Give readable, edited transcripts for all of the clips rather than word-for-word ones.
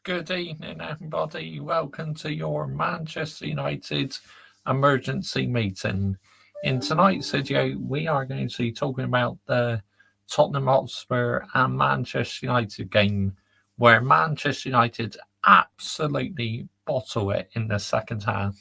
Good evening, everybody. Welcome to your Manchester United emergency meeting. In tonight's video, we are going to be talking about the Tottenham Hotspur and Manchester United game, where Manchester United absolutely bottle it in the second half.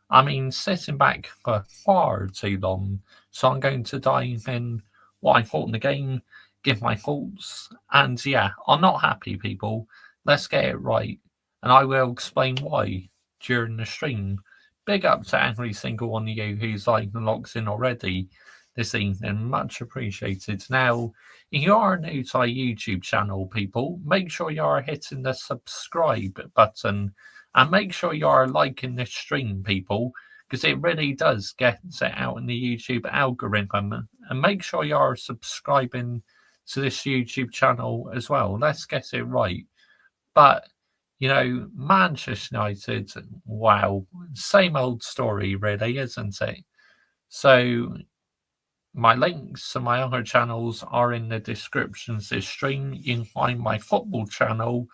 I mean, sitting back for far too long. So I'm going to dive in what I thought in the game, give my thoughts, and yeah, I'm not happy, people. Let's get it right, and I will explain why during the stream. Big up to every single one of you who's like locked in already this evening. Much appreciated. Now, if you are new to our YouTube channel, people, make sure you are hitting the subscribe button and make sure you are liking this stream, people, because it really does get it out in the YouTube algorithm. And make sure you are subscribing to this YouTube channel as well. Let's get it right. But, Manchester United, wow, same old story, really, isn't it? So, my links to my other channels are in the descriptions of this stream. You can find my football channel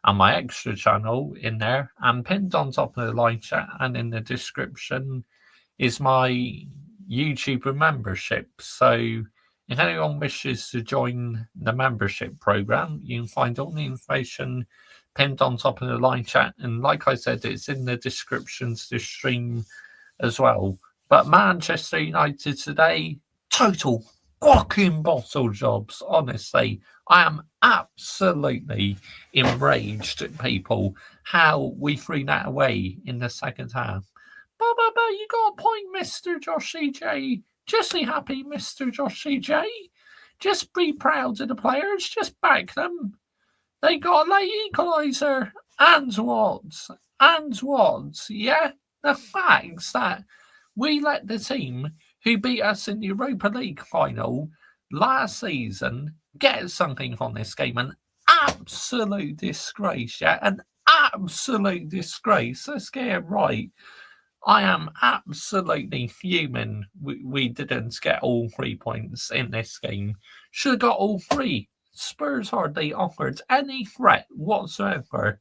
and my extra channel in there, and pinned on top of the live chat and in the description is my YouTube membership. So, if anyone wishes to join the membership program, you can find all the information pinned on top of the live chat. And like I said, it's in the descriptions to the stream as well. But Manchester United today, total fucking bottle jobs. Honestly, I am absolutely enraged at people how we threw that away in the second half. But you got a point, Mr. Josh CJ. Just be happy, Mr. Josh CJ. Just be proud of the players. Just back them. They got a late equaliser. And what? And what? Yeah? The facts that we let the team who beat us in the Europa League final last season get something from this game. An absolute disgrace, yeah? An absolute disgrace. Let's get it right. I am absolutely fuming we didn't get all 3 points in this game. Should have got all three. Spurs hardly offered any threat whatsoever.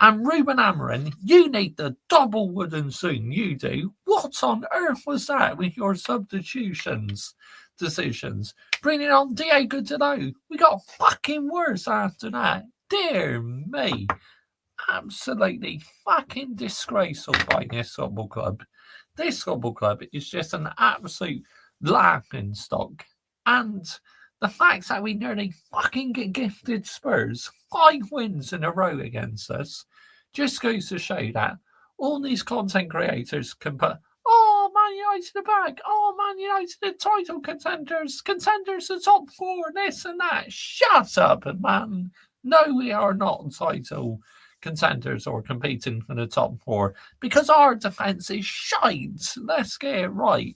And Ruben Amorim, you need the double wooden spoon, you do. What on earth was that with your substitutions decisions? Bringing on Diego Dalot. We got fucking worse after that. Dear me. Absolutely fucking disgraceful by this football club. This football club is just an absolute laughing stock. And the fact that we nearly fucking get gifted Spurs 5 wins in a row against us just goes to show that all these content creators can put, oh, Man United are back, oh, Man United are title contenders the top 4, this and that. Shut up, man. No, we are not title contenders or competing for the top 4 because our defence is shite. Let's get it right.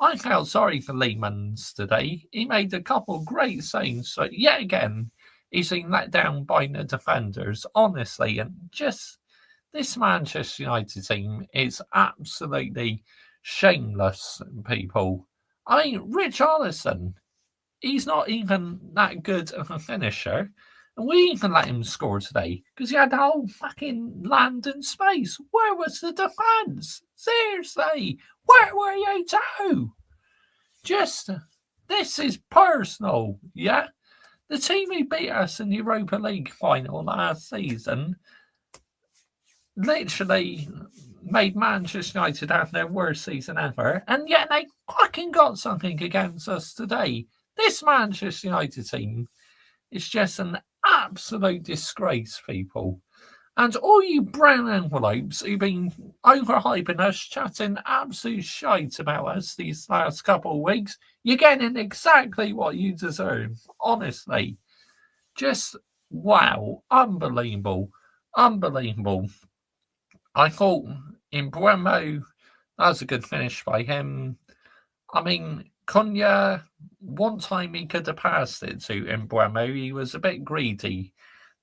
I felt sorry for Lehmans today. He made a couple great saves, but yet again, he's been let down by the defenders, honestly. And just this Manchester United team is absolutely shameless, people. I mean, Richarlison, he's not even that good of a finisher. And we even let him score today because he had the whole fucking land and space. Where was the defence? Seriously, where were you two? Just, this is personal, yeah? The team who beat us in the Europa League final last season literally made Manchester United have their worst season ever, and yet they fucking got something against us today. This Manchester United team is just an absolute disgrace, people. And all you brown envelopes who've been overhyping us, chatting absolute shite about us these last couple of weeks, you're getting exactly what you deserve. Honestly. Just wow. Unbelievable. Unbelievable. I thought in Buemo, that was a good finish by him. I mean, Cunha, one time he could have passed it to Embuemo. He was a bit greedy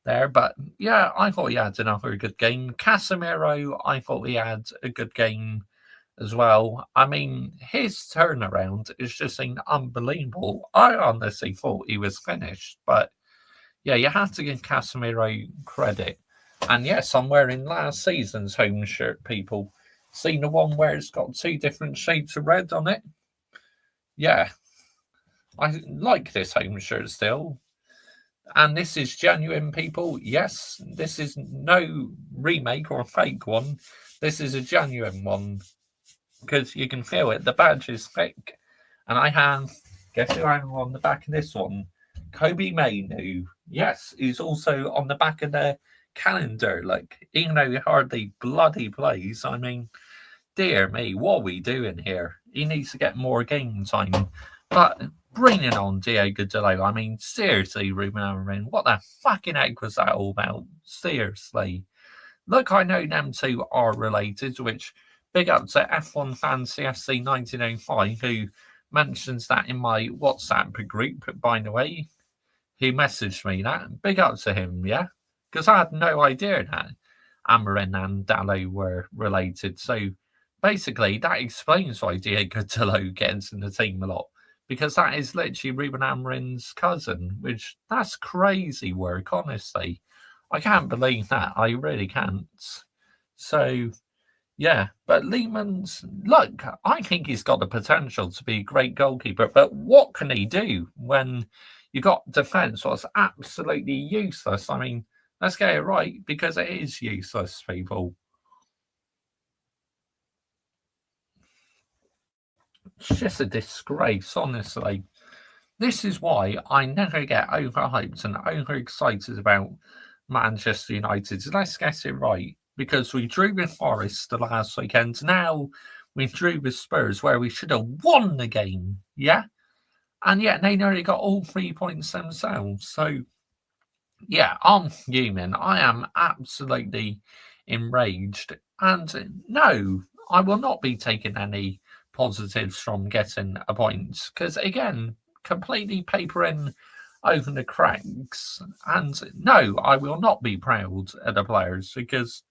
there, but yeah, I thought he had another good game. Casemiro, I thought he had a good game as well. I mean, his turnaround is just unbelievable. I honestly thought he was finished, but yeah, you have to give Casemiro credit. And yes, I'm wearing last season's home shirt, people. Seen the one where it's got 2 different shades of red on it? Yeah, I like this home shirt still. And this is genuine, people. Yes, this is no remake or fake one. This is a genuine one because you can feel it. The badge is thick. And I have, guess who I'm on the back of this one? Kobe Mainu. Yes, he's also on the back of the calendar. Like, even though he hardly bloody plays, I mean, dear me, what are we doing here? He needs to get more game time. But bringing on Diego Dello, I mean, seriously, Ruben Amorim, what the fucking heck was that all about? Seriously. Look, I know them two are related, which big up to F1 fan CFC 1905, who mentions that in my WhatsApp group, by the way. He messaged me that. Big up to him, yeah? Because I had no idea that Amorim and Dallo were related. So basically, that explains why Diego Dallo gets in the team a lot. Because that is literally Ruben Amorim's cousin, which that's crazy work, honestly. I can't believe that. I really can't. So yeah, but Lehman's look, I think he's got the potential to be a great goalkeeper, but what can he do when you got defence was absolutely useless? I mean, let's get it right because it is useless, people. It's just a disgrace, honestly. This is why I never get overhyped and overexcited about Manchester United. Let's get it right. Because we drew with Forest the last weekend. Now we drew with Spurs where we should have won the game. Yeah. And yet they nearly got all 3 points themselves. So yeah, I'm human. I am absolutely enraged. And no, I will not be taking any positives from getting a point. Because again, completely papering over the cracks. And no, I will not be proud of the players because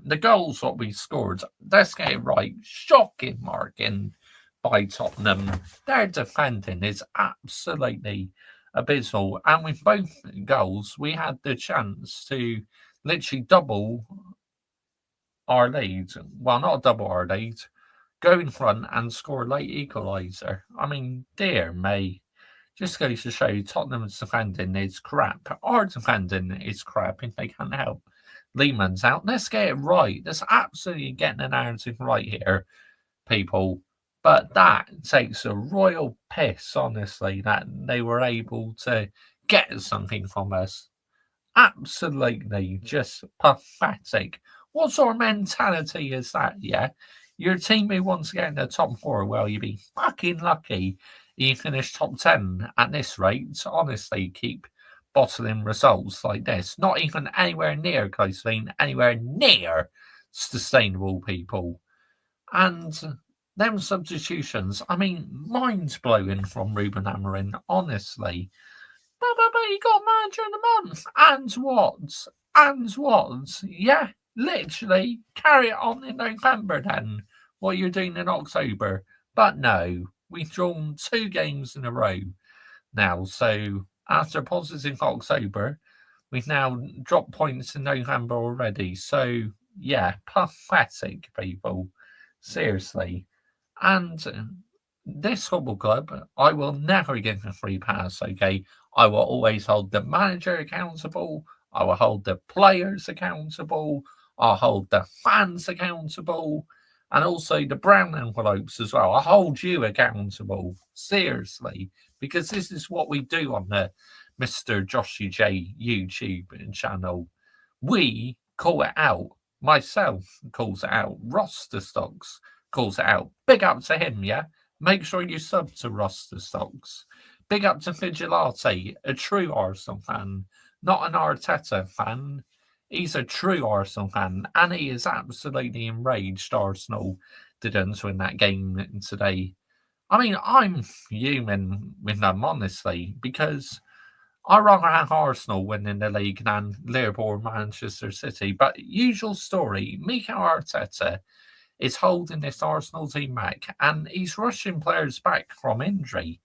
the goals what we scored, let's get it right, shocking marking by Tottenham. Their defending is absolutely abysmal. And with both goals, we had the chance to literally double our lead. Well, not double our lead, go in front and score a late equaliser. I mean, dear me. Just goes to show Tottenham's defending is crap. Our defending is crap if they can't help. Lehman's out. Let's get it right. Let's absolutely get the narrative right here, people. But that takes a royal piss, honestly, that they were able to get something from us. Absolutely just pathetic. What sort of mentality is that, yeah? Your team who wants to get in the top 4, well, you'd be fucking lucky you finish top 10 at this rate. Honestly, keep bottling results like this. Not even anywhere near close, anywhere near sustainable, people. And them substitutions, I mean, mind blowing from Ruben Amorim, honestly. But he got manager of the month. And what? And what? Yeah, literally. Carry it on in November then. What you're doing in October. But no, we've drawn 2 games in a row now. So after positive October, we've now dropped points in November already. So yeah, pathetic, people. Seriously. And this football club, I will never give a free pass, okay? I will always hold the manager accountable. I will hold the players accountable. I'll hold the fans accountable. And also the brown envelopes as well. I hold you accountable. Seriously. Because this is what we do on the Mr. Joshy J YouTube channel. We call it out. Myself calls it out. Rastastocks calls it out. Big up to him, yeah? Make sure you sub to Rastastocks. Big up to Vigilante, a true Arsenal fan, not an Arteta fan. He's a true Arsenal fan, and he is absolutely enraged Arsenal didn't win that game today. I mean, I'm fuming with them, honestly, because I'd rather have Arsenal winning the league than Liverpool or Manchester City. But usual story, Mikel Arteta is holding this Arsenal team back, and he's rushing players back from injury,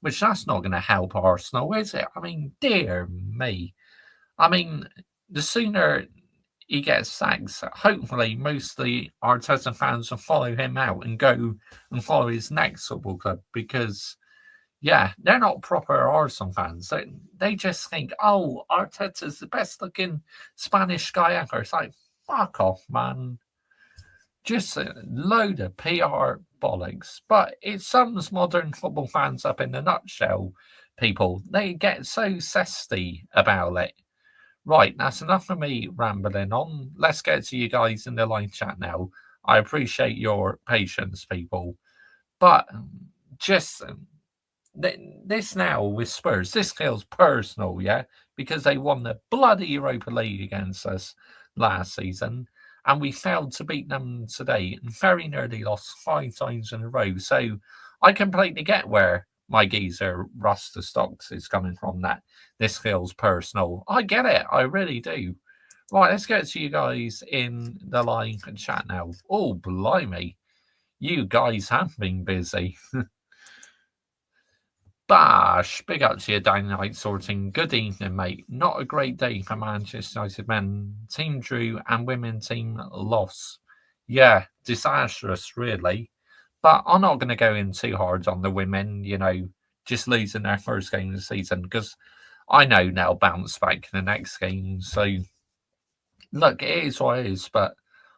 which that's not going to help Arsenal, is it? I mean, dear me. I mean, the sooner he gets sacked. Hopefully, most of the Arteta fans will follow him out and go and follow his next football club because, yeah, they're not proper Arsenal fans. They just think, oh, Arteta's the best looking Spanish guy ever. It's like, fuck off, man. Just a load of PR bollocks. But it sums modern football fans up in a nutshell, people. They get so zesty about it. Right, that's enough of me rambling on. Let's get to you guys in the live chat now. I appreciate your patience, people. But just this now with Spurs, this feels personal, yeah? Because they won the bloody Europa League against us last season, and we failed to beat them today and very nearly lost 5 times in a row. So I completely get where my geezer Rastastocks is coming from, that this feels personal. I get it, I really do. Right, let's get to you guys in the live chat now. Oh, blimey. You guys have been busy. Bash, big up to you, Dynamite Sorting. Good evening, mate. Not a great day for Manchester United men. Team drew and women team loss. Yeah, disastrous, really. But I'm not going to go in too hard on the women, just losing their first game of the season, because I know they'll bounce back in the next game. So, look, it is what it is, but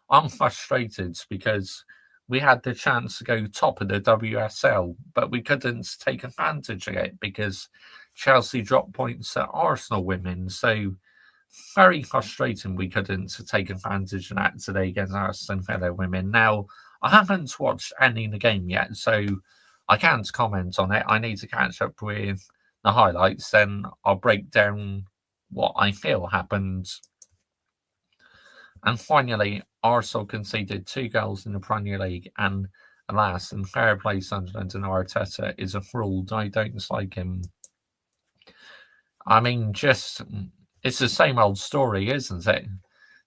I'm frustrated because we had the chance to go top of the WSL, but we couldn't take advantage of it because Chelsea dropped points at Arsenal women. So very frustrating we couldn't take advantage of that today against Aston Villa women. Now, I haven't watched any of the game yet, so I can't comment on it. I need to catch up with the highlights, then I'll break down what I feel happened. And finally, Arsenal conceded 2 goals in the Premier League, and alas, in fair play, Sunderland and Arteta is a fraud. I don't like him. I mean, it's the same old story, isn't it?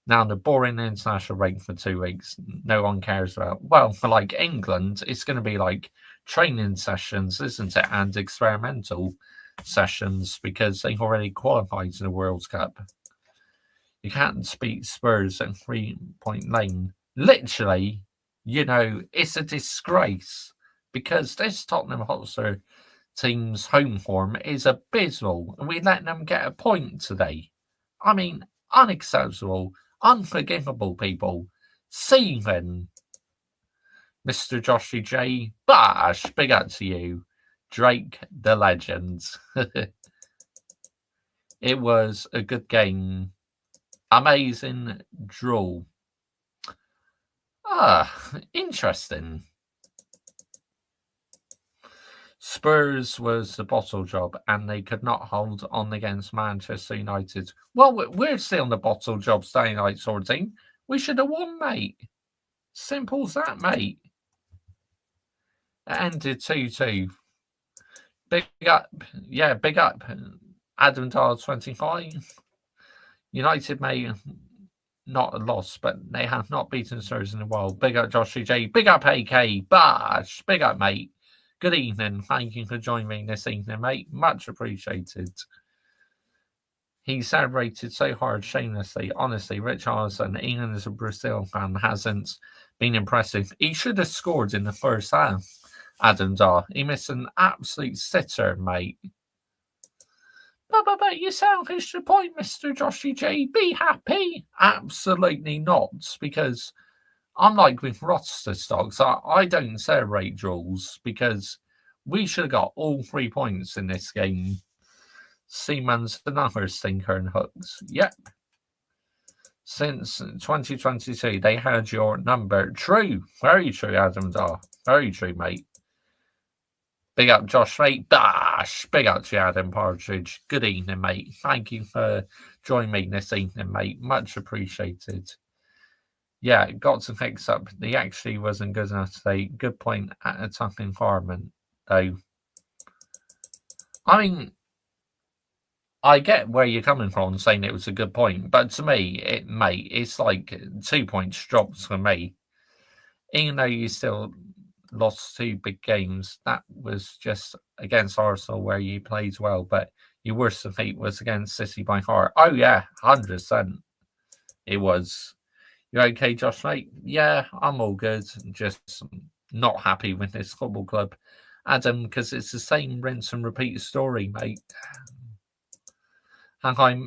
Now, the boring international break for 2 weeks, no one cares about. Well, for like England, it's going to be like training sessions, isn't it? And experimental sessions because they've already qualified to the World Cup. You can't beat Spurs at 3-point lane. Literally, it's a disgrace because this Tottenham Hotspur team's home form is abysmal, and we let them get a point today. I mean, unacceptable, unforgivable, people. Seething. Mr. Joshy J. Bash, big up to you. Drake, the legend. It was a good game. Amazing draw. Interesting. Spurs was the bottle job and they could not hold on against Manchester United. Well, we're still in the bottle job, staying like sort of team. We should have won, mate. Simple as that, mate. It ended 2-2. Big up. Yeah, big up. Adam Dar 25. United may not a loss, but they have not beaten Spurs in a while. Big up Joshy J. Big up AK. Bash. Big up, mate. Good evening. Thank you for joining me this evening, mate. Much appreciated. He celebrated so hard, shamelessly. Honestly, Richarlison, even as a Brazil fan, hasn't been impressive. He should have scored in the first half, Adam Dar. He missed an absolute sitter, mate. But you selfish to point, Mr. Joshy J. Be happy. Absolutely not, because unlike with Rastastocks, I don't celebrate draws because we should have got all 3 points in this game. Seaman's another stinker and hooks. Yep. Since 2022, they had your number. True. Very true, Adam Dar. Very true, mate. Big up, Josh, mate. Bash. Big up to you, Adam Partridge. Good evening, mate. Thank you for joining me this evening, mate. Much appreciated. Yeah, it got to fix up. He actually wasn't good enough today. Good point at a tough environment, though. I mean, I get where you're coming from saying it was a good point, but to me, it's like 2 points dropped for me. Even though you still lost 2 big games, that was just against Arsenal where you played well, but your worst defeat was against City by heart. Oh yeah, 100%. it was, "You okay, Josh, mate?" "Yeah, I'm all good. Just not happy with this football club, Adam, because it's the same rinse and repeat story, mate." "Have I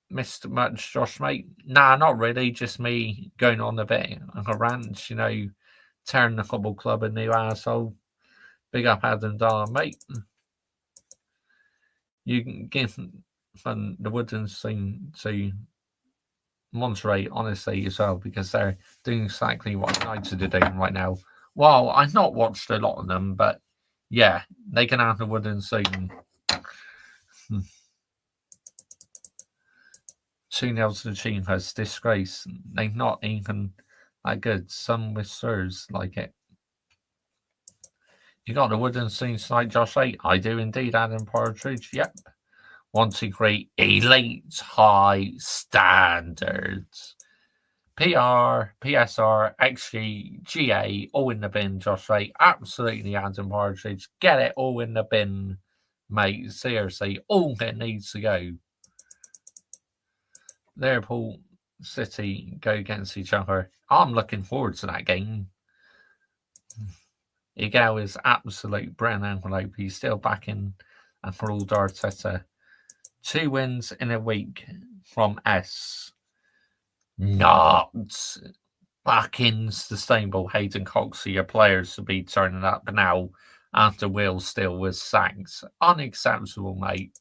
missed much, Josh, mate?" "Nah, not really. Just me going on a bit of a rant, tearing the football club a new arsehole. Big up Adam Dar, mate. You can give the wooden thing to Monterey, honestly, as well, because they're doing exactly what United are doing right now." Well, I've not watched a lot of them, but yeah, they can have the wooden spoon. 2-0 to the Chivas, disgrace. They're not even that good. Some whispers like it. "You got the wooden spoon tonight, Josh 8? I do indeed, Adam Partridge. Yep. Want to create elite high standards. PR, PSR, XG, GA, all in the bin, Josh Ray. Absolutely, Adam Partridge. Get it all in the bin, mate. Seriously, all it needs to go. Liverpool City go against each other. I'm looking forward to that game. Igao is absolute brown envelope. He's still back in after all Arteta. 2 wins in a week from S. Not back in sustainable. Hayden Cox, your players to be turning up now after Will Steele was sacked. Unacceptable, mate.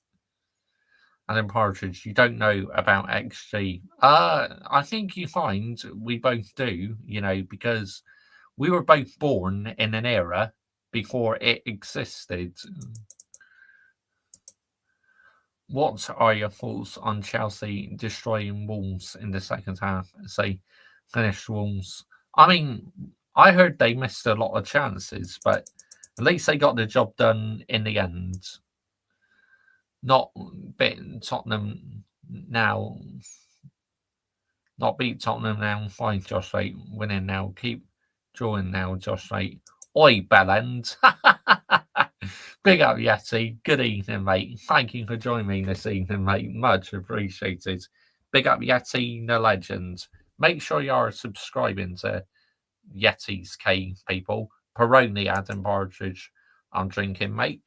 And then Partridge, you don't know about XG. I think you find we both do, because we were both born in an era before it existed. What are your thoughts on Chelsea destroying Wolves in the second half? Say, finished Wolves. I mean, I heard they missed a lot of chances, but at least they got the job done in the end. Not beating Tottenham now. Not beat Tottenham now. Fine, Josh Rate. Winning now. Keep drawing now, Josh Rate. Oi, Bellend. Big up, Yeti. Good evening, mate. Thank you for joining me this evening, mate. Much appreciated. Big up, Yeti, the legend. Make sure you are subscribing to Yeti's Cave, people. Peroni, Adam Partridge. I'm drinking, mate.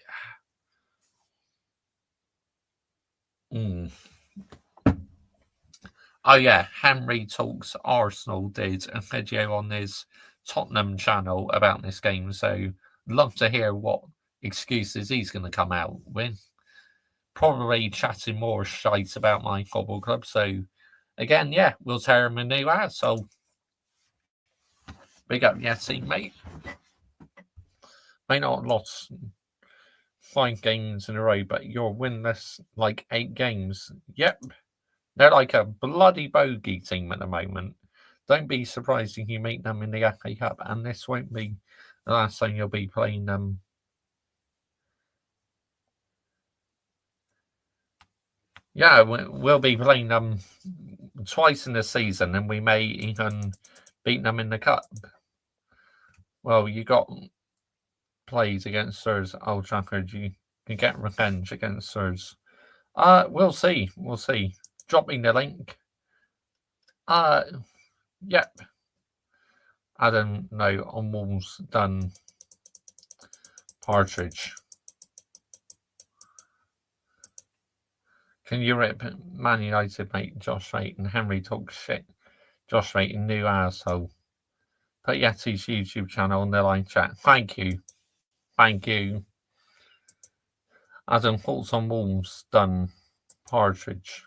Oh, yeah. Henry Talks Arsenal did a video on his Tottenham channel about this game. So, love to hear what excuses he's going to come out with. Probably chatting more shite about my football club. So, again, yeah, we'll tear him a new ass. So, big up Yeti, mate. May not lost 5 games in a row, but you're winless like 8 games. Yep. They're like a bloody bogey team at the moment. Don't be surprised if you meet them in the FA Cup, and this won't be the last time you'll be playing them. Yeah, we'll be playing them twice in the season, and we may even beat them in the cup. Well, you got plays against Spurs, Old Trafford. You can get revenge against Spurs. We'll see. We'll see. Drop me the link. Yep. I don't know. On Wolves done. Partridge. Can you rip Man United mate Josh Rate and Henry talk shit? Josh Rate and new asshole. Put Yeti's YouTube channel on the line chat. Thank you. Thank you. Adam, thoughts on Wolves done. Partridge.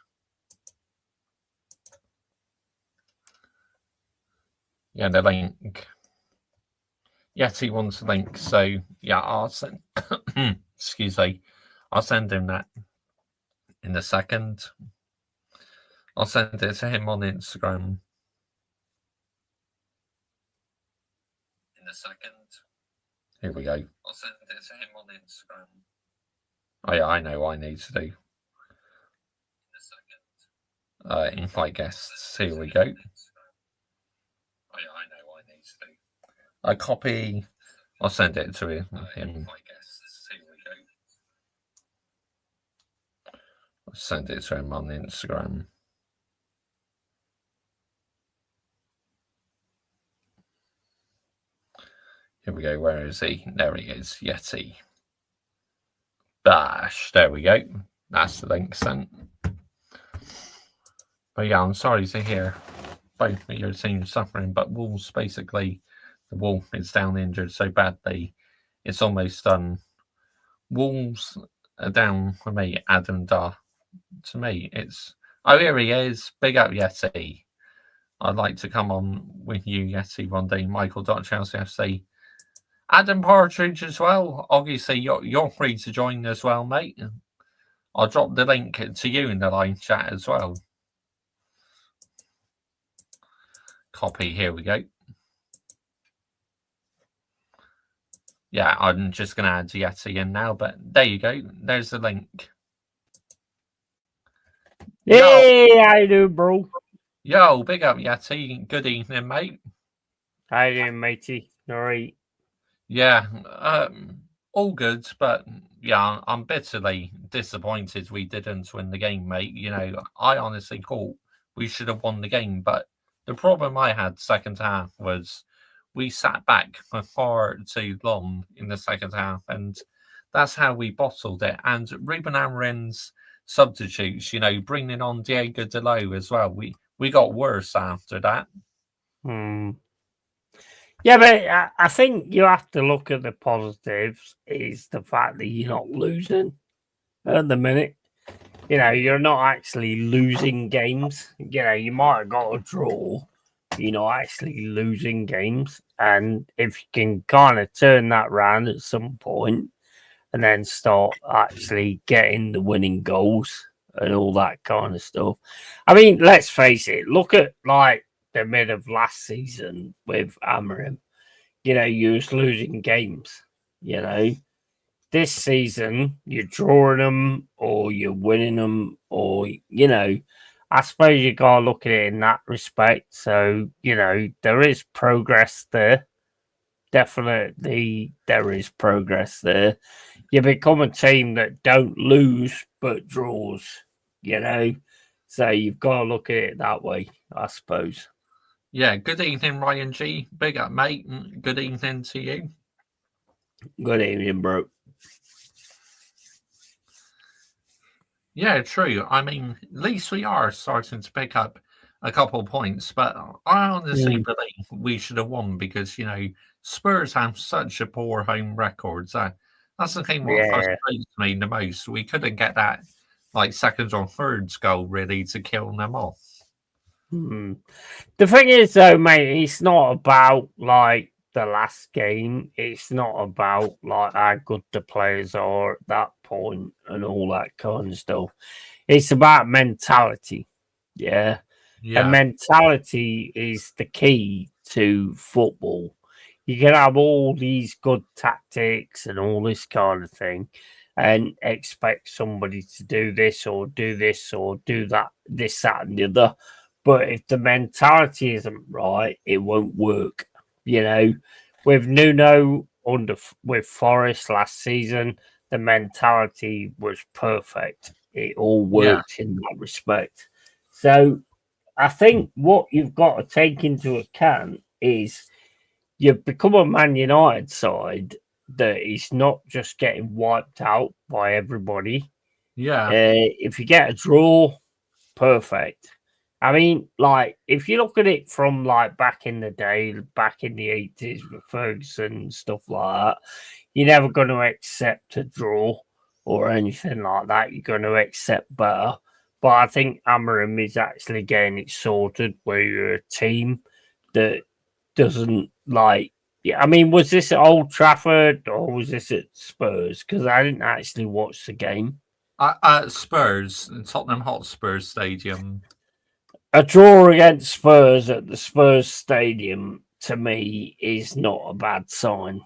Yeah, the link. Yeti wants a link, so yeah, I'll send. Excuse me. I'll send him that in a second. I'll send it to him on Instagram. In a second. Here we go. I'll send it to him on Instagram. Oh yeah, I know what I need to do. In a second. Invite guests. Here we go. Oh yeah, I know what I need to do. I copy. I'll send it to him. I'll send it to him on Instagram. Here we go. Where is he? There he is. Yeti. Bash. There we go. That's the link sent. But yeah, I'm sorry to hear both of your teams suffering. But Wolves, basically, the Wolf is down injured so badly, it's almost done. Wolves are down for me, Adam Duh. To me, it's... Oh, here he is. Big up, Yeti. I'd like to come on with you, Yeti, one day. Michael.Chelsea FC. Adam Partridge as well. Obviously, you're free to join as well, mate. I'll drop the link to you in the live chat as well. Copy, here we go. Yeah, I'm just going to add Yeti in now, but there you go. There's the link. Hey, how you doing, bro? Yo, big up, Yeti. Good evening, mate. How you doing, matey? All right. Yeah, all good, but yeah, I'm bitterly disappointed we didn't win the game, mate. You know, I honestly thought we should have won the game, but the problem I had second half was we sat back for far too long in the second half, and that's how we bottled it. And Ruben Amorim's substitutes, you know, bringing on Diego Dalot as well, we got worse after that. Yeah, but I think you have to look at the positives. Is the fact that you're not losing at the minute. You know, you're not actually losing games. You know, you might have got a draw. You're not actually losing games. And if you can kind of turn that around at some point and then start actually getting the winning goals and all that kind of stuff. I mean, let's face it. Look at, like, the mid of last season with Amorim. You know, you was losing games, you know. This season, you're drawing them or you're winning them, or, you know, I suppose you got to look at it in that respect. So, you know, there is progress there. Definitely there is progress there. You become a team that don't lose but draws, you know. So you've got to look at it that way, I suppose. Yeah, good evening, Ryan G. Big up, mate. Good evening to you. Good evening, bro. Yeah, true. I mean, at least we are starting to pick up a couple of points, but I honestly believe we should have won because, you know, Spurs have such a poor home record. So that's the thing what frustrates me the most. We couldn't get that, like, second or third goal, really, to kill them off. The thing is, though, mate, it's not about, like, the last game. It's not about, like, how good the players are at that point and all that kind of stuff. It's about mentality. Yeah. And mentality is the key to football. You can have all these good tactics and all this kind of thing and expect somebody to do this or do this or do that, this, that, and the other. But if the mentality isn't right, it won't work. You know, with Nuno with Forest last season, the mentality was perfect. It all worked in that respect. So I think what you've got to take into account is you've become a Man United side that is not just getting wiped out by everybody. Yeah. If you get a draw, perfect. I mean, like, if you look at it from, like, back in the day, back in the 80s with Ferguson and stuff like that, you're never going to accept a draw or anything like that. You're going to accept better. But I think Amorim is actually getting it sorted where you're a team that doesn't, like... Yeah, I mean, was this at Old Trafford or was this at Spurs? Because I didn't actually watch the game. Spurs, Tottenham Hotspur Stadium. A draw against Spurs at the Spurs Stadium, to me, is not a bad sign,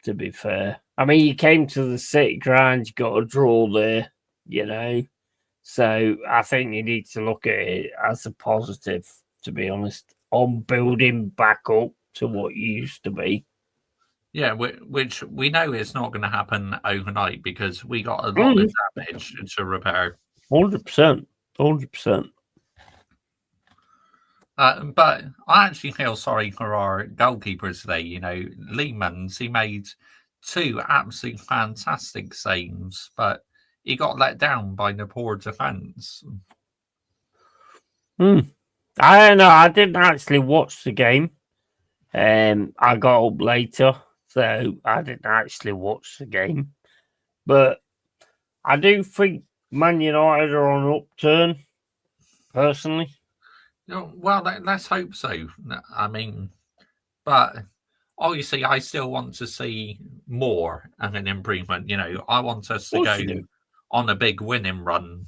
to be fair. I mean, you came to the City Ground, you got a draw there, you know. So I think you need to look at it as a positive, to be honest, on building back up to what you used to be. Yeah, which we know it's not going to happen overnight because we got a lot of damage to repair. 100%. 100%. But I actually feel sorry for our goalkeepers today. You know, Lehmans, he made two absolutely fantastic saves, but he got let down by the poor defence. I don't know. I didn't actually watch the game. I got up later, so I didn't actually watch the game. But I do think Man United are on an upturn, personally. Well, let's hope so. I mean, but obviously, I still want to see more and an improvement. You know, I want us to Of go course you do. on a big winning run.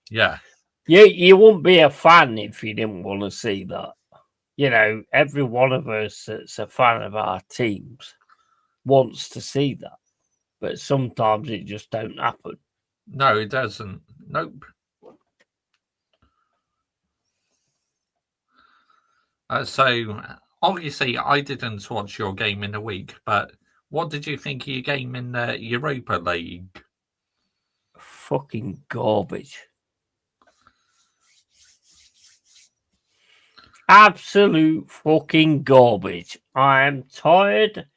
Yeah. You wouldn't be a fan if you didn't want to see that. You know, every one of us that's a fan of our teams wants to see that. But sometimes it just don't happen. No, it doesn't. Nope. So obviously, I didn't watch your game in a week, but what did you think of your game in the Europa League? Fucking garbage. Absolute fucking garbage. I am tired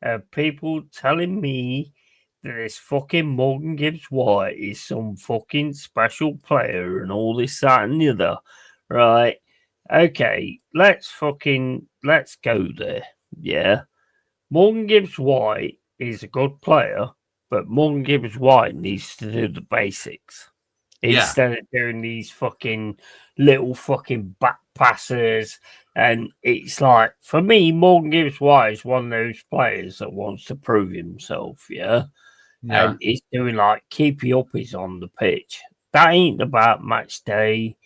of people telling me that this fucking Morgan Gibbs White is some fucking special player and all this, that, and the other. Right. Okay, let's go there. Yeah. Morgan Gibbs White is a good player, but Morgan Gibbs White needs to do the basics instead of doing these fucking little fucking back passes. And it's like, for me, Morgan Gibbs White is one of those players that wants to prove himself, yeah? And he's doing like keepy uppies on the pitch. That ain't about match day.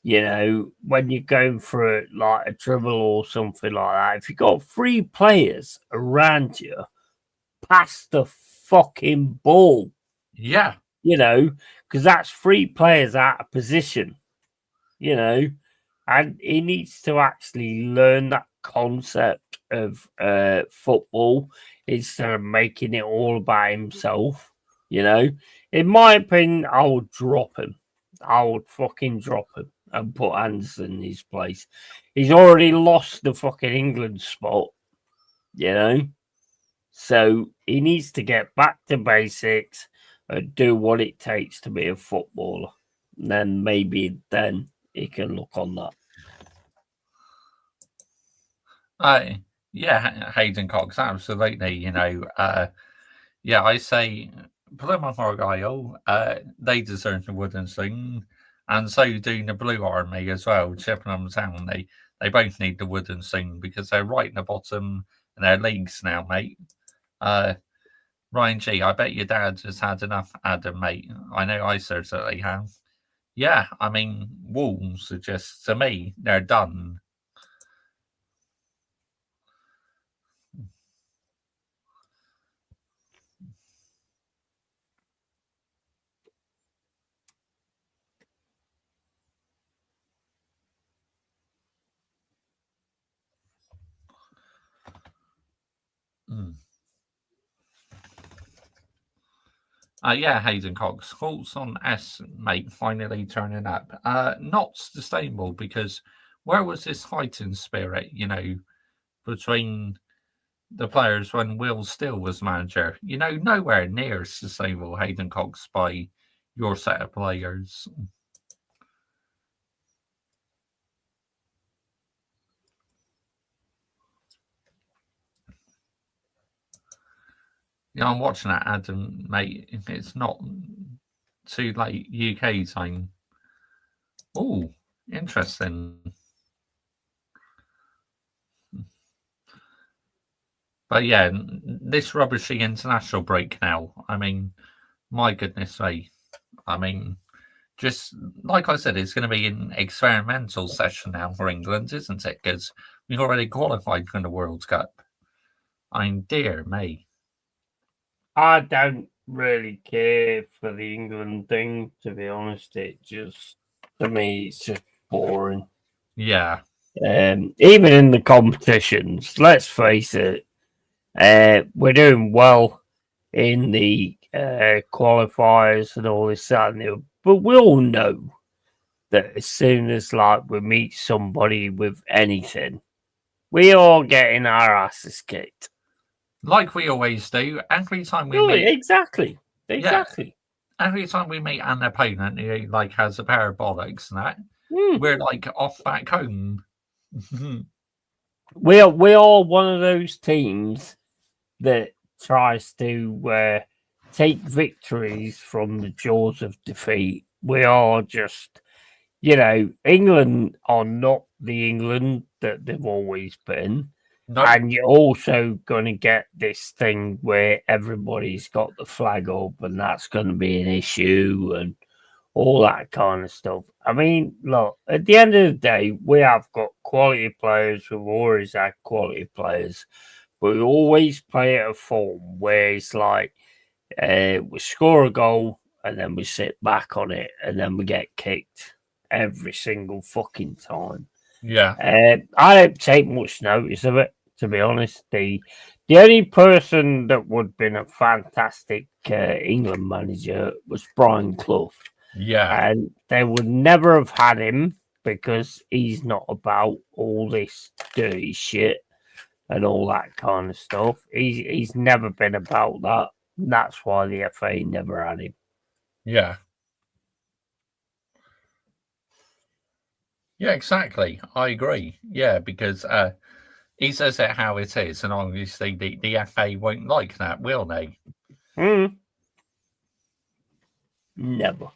You know, when you're going for like a dribble or something like that, if you've got three players around you, pass the fucking ball. Yeah. You know, because that's three players out of position. You know, and he needs to actually learn that concept of football instead of making it all about himself. You know, in my opinion, I would drop him. I would fucking drop him and put Anderson in his place. He's already lost the fucking England spot, you know, so he needs to get back to basics and do what it takes to be a footballer. And then maybe then he can look on that. Yeah, Hayden Cox, absolutely. You know, yeah, I say Plymouth Argyle, they deserve the wooden spoon, and so do the Blue Army as well. Chippenham Town, they both need the wooden spoon because they're right in the bottom of their leagues now, mate. Ryan G, I bet your dad has had enough, Adam, mate. I know I certainly have. Yeah, I mean, Wolves are just, to me, they're done. Yeah, Hayden Cox. Thoughts on S, mate, finally turning up. Not sustainable because where was this fighting spirit, you know, between the players when Will Still was manager? You know, nowhere near sustainable, Hayden Cox, by your set of players. Yeah, I'm watching that, Adam, mate. It's not too late UK time. Oh, interesting. But yeah, this rubbishy international break now. I mean, my goodness me. I mean, just like I said, it's going to be an experimental session now for England, isn't it? Because we've already qualified for the World Cup. I mean, dear me. I don't really care for the England thing, to be honest. It just, to me, it's just boring. Yeah. Even in the competitions, let's face it, we're doing well in the qualifiers and all this, that, and the other. But we all know that as soon as like we meet somebody with anything, we all getting our asses kicked. Like we always do. Every time we Oh, meet, exactly. yeah, every time we meet an opponent who like has a pair of bollocks and that, we're like off back home. We're one of those teams that tries to take victories from the jaws of defeat. We are just, England are not the England that they've always been. No, And you're also going to get this thing where everybody's got the flag up, and that's going to be an issue and all that kind of stuff. I mean, look, at the end of the day, we have got quality players. We've always had quality players, but we always play at a form where it's like we score a goal and then we sit back on it and then we get kicked every single fucking time. yeah, I don't take much notice of it, to be honest. The only person that would have been a fantastic England manager was Brian Clough. yeah, And they would never have had him because he's not about all this dirty shit and all that kind of stuff. He's never been about that. And that's why the FA never had him. yeah. Yeah, exactly. I agree. Yeah, because he says it how it is, and obviously the FA won't like that, will they? Never.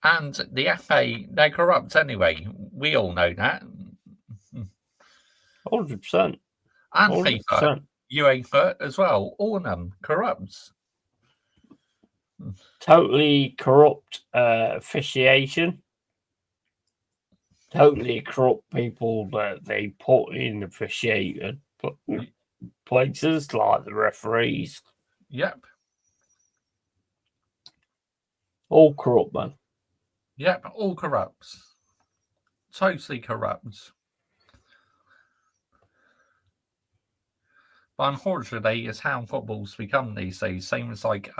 And the FA, they're corrupt anyway. We all know that. 100%. And 100%. FIFA, UEFA as well. All of them corrupt. Totally corrupt officiation. Totally corrupt people that they put in officiated places, like the referees. Yep. All corrupt, man. Yep, all corrupt. Totally corrupt. But unfortunately, it's how football's become these days. Same as like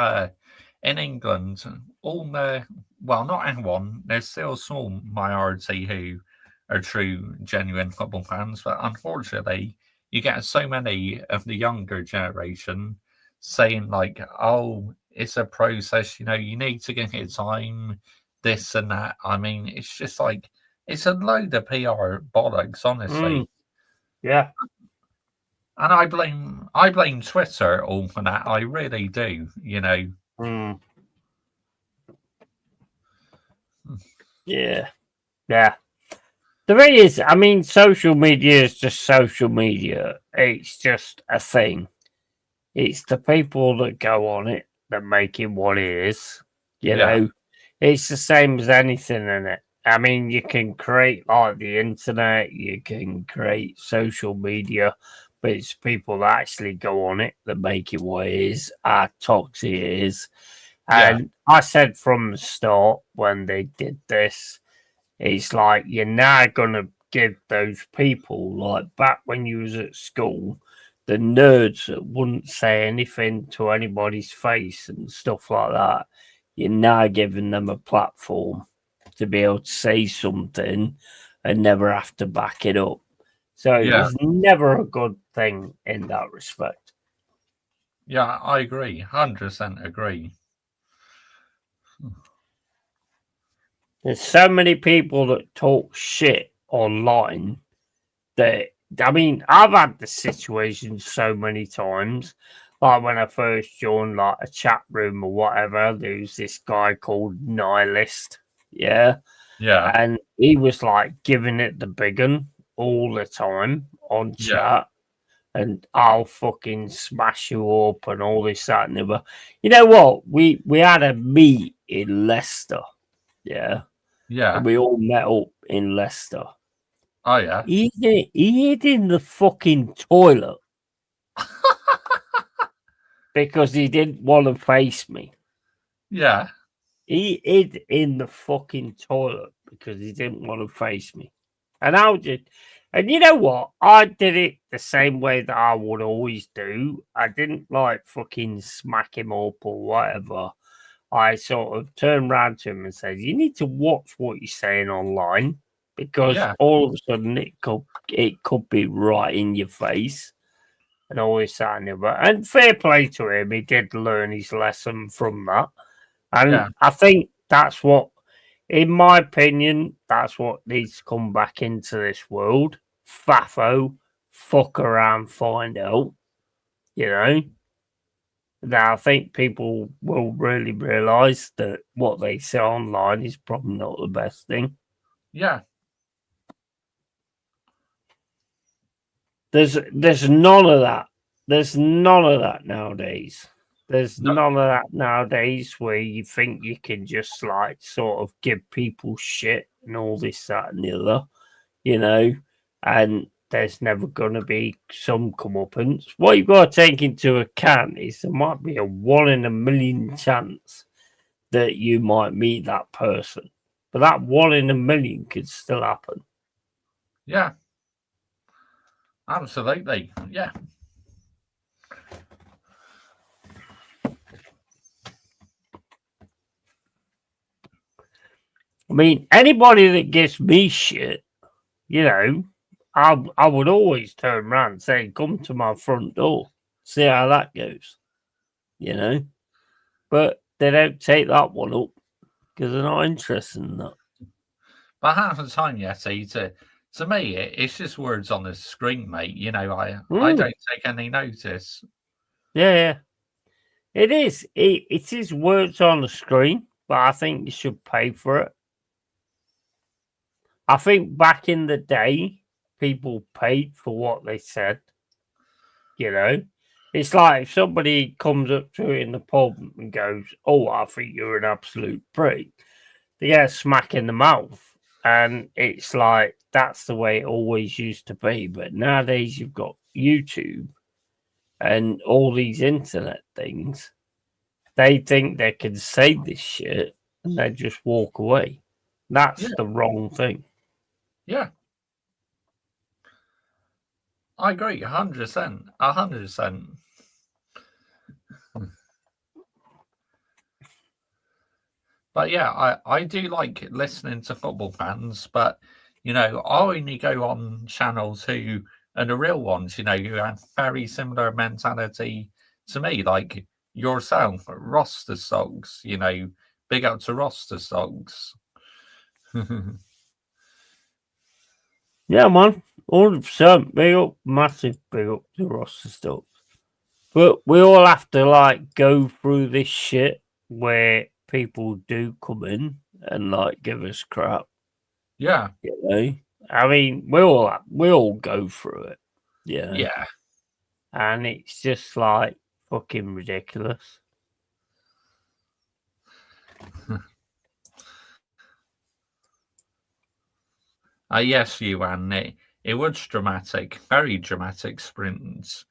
in England, all the not everyone. There's still a small minority who are true, genuine football fans. But unfortunately, you get so many of the younger generation saying like, "Oh, it's a process. You need to give it time, this and that." I mean, it's just like it's a load of PR bollocks, honestly. Yeah. And I blame Twitter all for that. I really do. Yeah. Yeah. The thing is, I mean, social media is just social media. It's just a thing. It's the people that go on it that make it what it is. You know, it's the same as anything in it. I mean, you can create like the internet, you can create social media, but it's people that actually go on it that make it what it is, how toxic it is. And I said from the start when they did this, it's like you're now going to give those people, like back when you was at school, the nerds that wouldn't say anything to anybody's face and stuff like that, you're now giving them a platform to be able to say something and never have to back it up. So it's never a good thing in that respect. Yeah, I agree. 100% agree. There's so many people that talk shit online that, I mean, I've had the situation so many times. Like when I first joined like a chat room or whatever, there was this guy called Nihilist. Yeah. And he was like giving it the big un all the time on chat. And I'll fucking smash you up and all this, that, and the other. You know what? We had a meet in Leicester. Yeah. Yeah. And we all met up in Leicester. Oh, yeah. He hid in the fucking toilet because he didn't want to face me. Yeah. He hid in the fucking toilet because he didn't want to face me. And I did. And you know what? I did it the same way that I would always do. I didn't like fucking smack him up or whatever. I sort of turned around to him and said, "You need to watch what you're saying online because Yeah. all of a sudden it could be right in your face." And all this that and the other. And fair play to him, he did learn his lesson from that. And Yeah. I think that's what, in my opinion, that's what needs to come back into this world. Faffo, fuck around, find out. You know? Now I think people will really realise that what they say online is probably not the best thing. Yeah. There's none of that. There's none of that nowadays. There's No. none of that nowadays where you think you can just like sort of give people shit and all this, that, and the other, you know, and there's never going to be some comeuppance. What you've got to take into account is there might be a 1 in a million chance that you might meet that person, but that 1 in a million could still happen. Yeah. Absolutely. Yeah. I mean, anybody that gives me shit, you know, I would always turn around and say, "Come to my front door, see how that goes," you know. But they don't take that one up because they're not interested in that. But half the time, Yeti, to me, it's just words on the screen, mate. You know, I don't take any notice. Yeah, it is. It is words on the screen, but I think you should pay for it. I think back in the day, people paid for what they said. You know, it's like if somebody comes up to you in the pub and goes, "Oh, I think you're an absolute prick," they get a smack in the mouth. And it's like that's the way it always used to be. But nowadays you've got YouTube and all these internet things. They think they can say this shit and they just walk away. That's Yeah. the wrong thing. Yeah. I agree, 100%. 100%. But yeah, I do like listening to football fans, but you know, I only go on channels who are the real ones, you know, who have very similar mentality to me, like yourself, Rastastocks, you know, big up to Rastastocks. Yeah, man. 100%. Big up, massive big up to Rastastocks. But we all have to like go through this shit where people do come in and like give us crap. Yeah. You know, I mean, we all go through it. Yeah, Yeah. and it's just like fucking ridiculous. Yes, you and it was dramatic, very dramatic sprints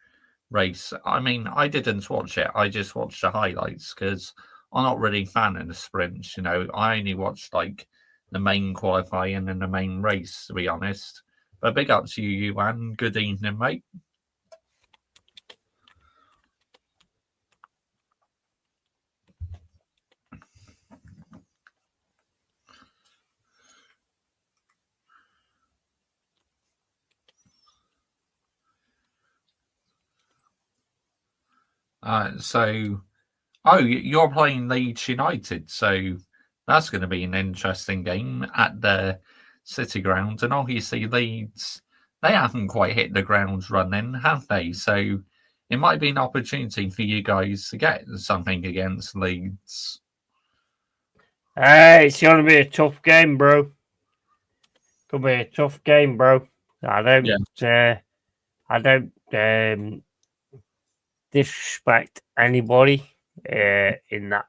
race. I mean, I didn't watch it. I just watched the highlights because I'm not really a fan of the sprints. You know, I only watched like the main qualifying and the main race, to be honest. But big up to you, Yuan. Good evening, mate. You're playing Leeds United, so that's going to be an interesting game at the City Ground. And obviously, Leeds, they haven't quite hit the ground running, have they? So it might be an opportunity for you guys to get something against Leeds. It's gonna be a tough game, bro. Could be a tough game, bro. I don't disrespect anybody in that.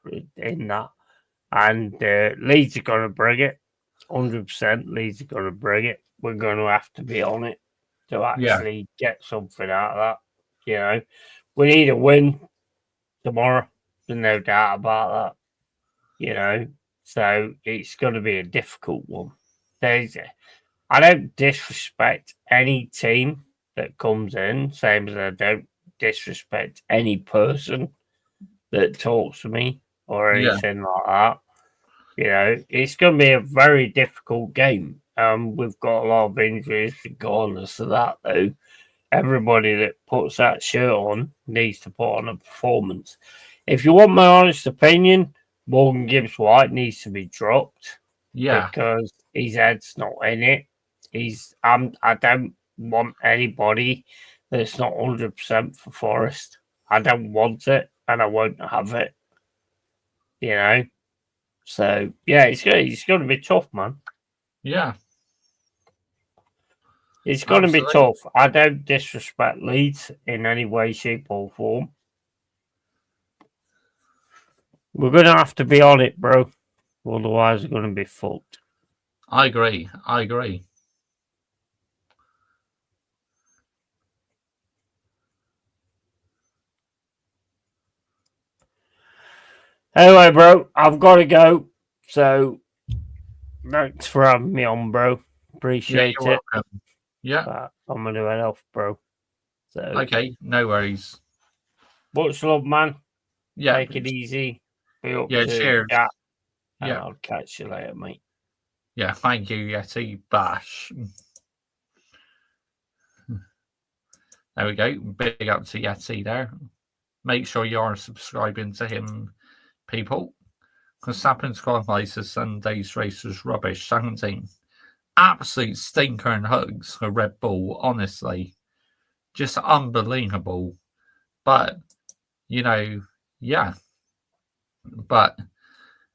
And Leeds are going to bring it. 100% Leeds are going to bring it. We're going to have to be on it to actually get something out of that. You know, we need a win tomorrow. There's no doubt about that. You know, so it's going to be a difficult one. I don't disrespect any team that comes in, same as I don't disrespect any person that talks to me or Yeah. anything like that. You know, it's going to be a very difficult game. We've got a lot of injuries regardless of that, though. Everybody that puts that shirt on needs to put on a performance. If you want my honest opinion, Morgan Gibbs White needs to be dropped because his head's not in it. I don't want anybody that's not 100% for Forest. I don't want it, and I won't have it. You know, so yeah, it's going to be tough, man. Yeah. It's going to be tough. I don't disrespect Leeds in any way, shape, or form. We're going to have to be on it, bro. Otherwise, we're going to be fucked. I agree. Anyway, bro, I've got to go. So, thanks for having me on, bro. Appreciate you're it. welcome. Yeah. But I'm going to head off, bro. So, Okay, no worries. much love, man. Yeah. Take it easy. Be up Yeah, to cheers. chat. And Yeah. I'll catch you later, mate. Yeah, thank you, Yeti Bash. There we go. Big up to Yeti there. Make sure you are subscribing to him, people. Because Sappin's qualifies as Sunday's race was rubbish. 17. Absolute stinker and hugs for Red Bull, honestly. Just unbelievable. But, you know, yeah. But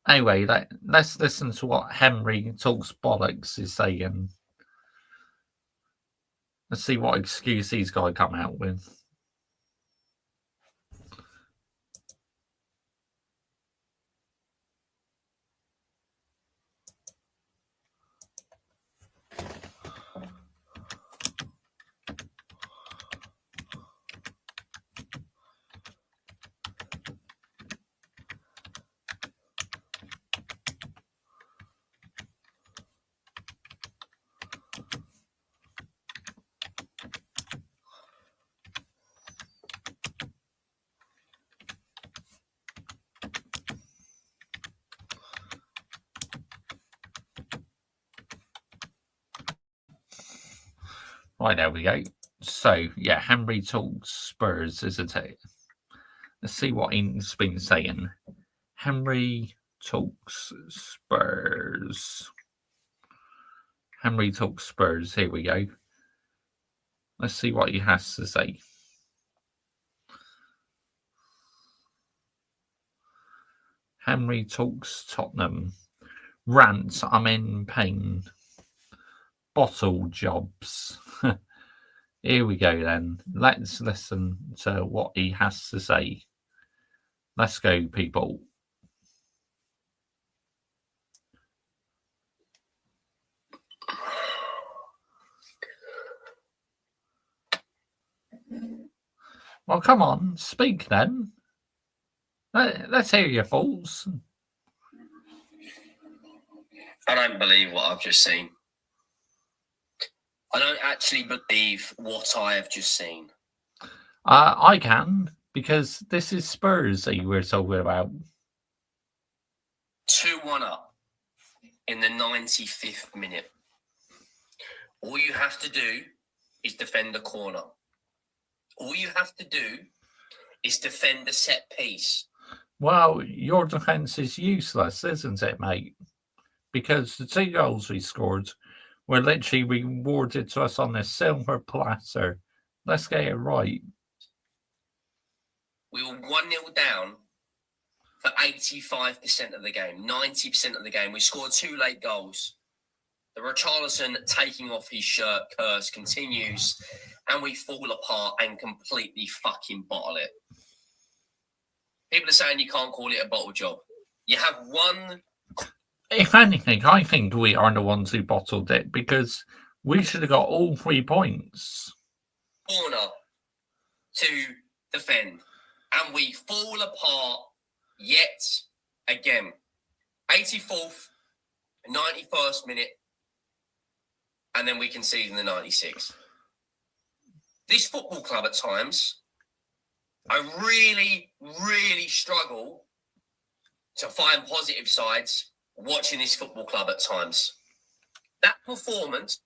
anyway, let's listen to what Henry Talks Bollocks is saying. Let's see what excuse he's got to come out with. Right, there we go. So, yeah, Henry Talks Spurs, isn't it? Let's see what he's been saying. Henry Talks Spurs. Henry Talks Spurs. Here we go. Let's see what he has to say. Henry Talks Tottenham. Rant, I'm in pain. Bottle jobs. Here we go then. Let's listen to what he has to say. Let's go, people. Well, come on, speak then. Let's hear your thoughts. I don't believe what I've just seen. I don't actually believe what I have just seen. I can, because this is Spurs that you were talking about. 2-1 up in the 95th minute. All you have to do is defend the corner. All you have to do is defend the set piece. Well, your defence is useless, isn't it, mate? Because the 2 goals we scored were literally rewarded to us on this silver platter. Let's get it right. We were 1-0 down for 85% of the game, 90% of the game. We scored 2 late goals. The Richarlison taking off his shirt curse continues, and we fall apart and completely fucking bottle it. People are saying you can't call it a bottle job. You have one. If anything, I think we are the ones who bottled it, because we should have got all 3 points. Corner to defend, and we fall apart yet again. 84th, 91st minute, and then we concede in the 96th. This football club at times, I really, really struggle to find positive sides watching this football club at times. That performance,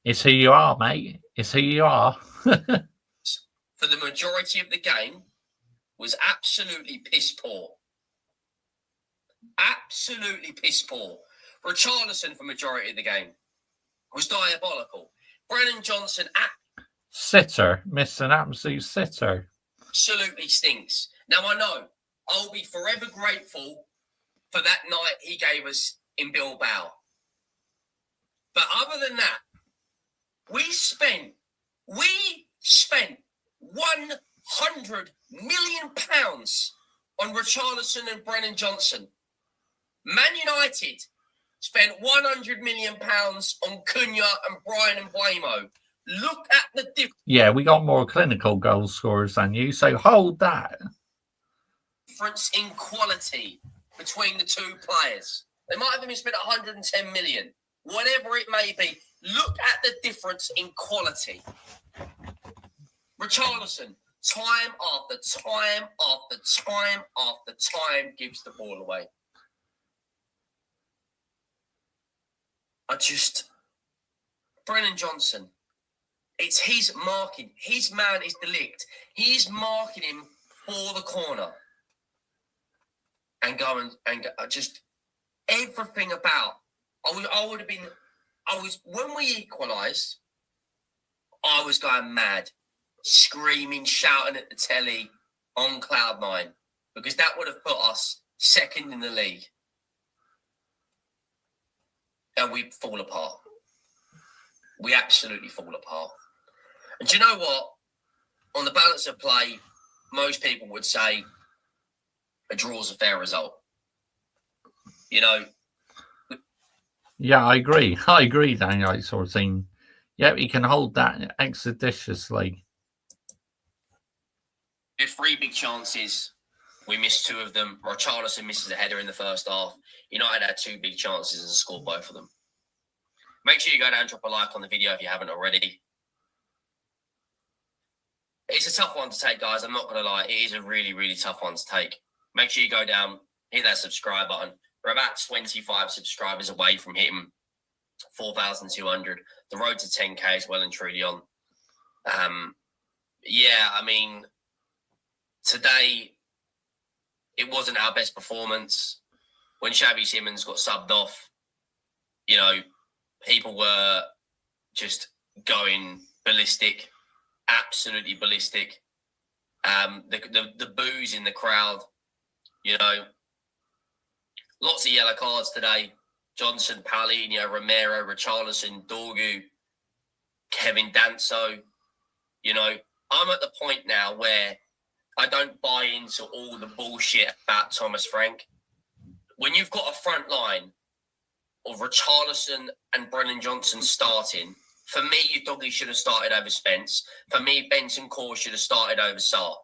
It's who you are, mate. It's who you are. for the majority of the game, was absolutely piss poor. Absolutely piss poor. Richarlison, for majority of the game, was diabolical. Brennan Johnson Sitter. Missed an absolute sitter. absolutely stinks. Now, I know I'll be forever grateful for that night he gave us in Bilbao. But other than that, we spent £100 million on Richarlison and Brennan Johnson. Man United spent £100 million on Cunha and Brian Mbeumo. Look at the Yeah, we got more clinical goal scorers than you, so hold that. difference in quality between the two players. They might have even spent 110 million, whatever it may be. Look at the difference in quality. Richarlison, time after time after time after time, gives the ball away. Brennan Johnson, it's his marking. His man is De Ligt. He's marking him for the corner. And just everything about. When we equalised, I was going mad, screaming, shouting at the telly on cloud nine, because that would have put us second in the league. And we fall apart. We absolutely fall apart. And do you know what? On the balance of play, most people would say a draw's a fair result. You know? Yeah, I agree. I agree, Daniel, sort of thing. Yeah, he can hold that expeditiously. We had 3 big chances. We missed 2 of them. Richarlison misses a header in the first half. United had 2 big chances and scored both of them. Make sure you go down and drop a like on the video if you haven't already. It's a tough one to take, guys. I'm not going to lie. It is a really, really tough one to take. Make sure you go down, hit that subscribe button. We're about 25 subscribers away from hitting 4,200. The road to 10K is well and truly on. Today, it wasn't our best performance. When Xavi Simons got subbed off, people were just going ballistic, absolutely ballistic. The boos in the crowd, lots of yellow cards today. Johnson, Paulinho, Romero, Richarlison, Dorgu, Kevin Danso. I'm at the point now where I don't buy into all the bullshit about Thomas Frank. When you've got a front line of Richarlison and Brennan Johnson starting, for me, you probably should have started over Spence. For me, Benson Core should have started over Sarr.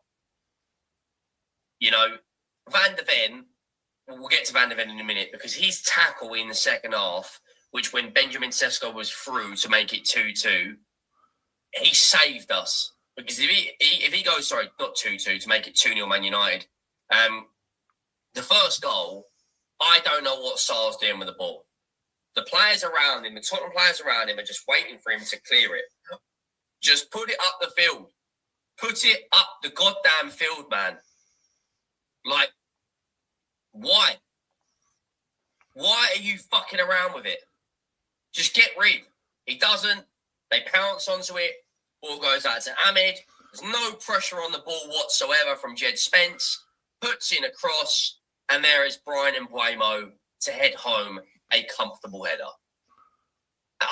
Van de Ven, we'll get to Van de Ven in a minute, because his tackle in the second half, which when Benjamin Sesko was through to make it 2-2, he saved us. Because if he goes, not 2-2, to make it 2-0 Man United, the first goal, I don't know what Sarr's doing with the ball. The players around him, the Tottenham players around him, are just waiting for him to clear it. Just put it up the field. Put it up the goddamn field, man. Like, why? Why are you fucking around with it? Just get rid. He doesn't. They pounce onto it. Ball goes out to Ahmed. There's no pressure on the ball whatsoever from Jed Spence. Puts in a cross. And there is Brian Mbeumo to head home a comfortable header.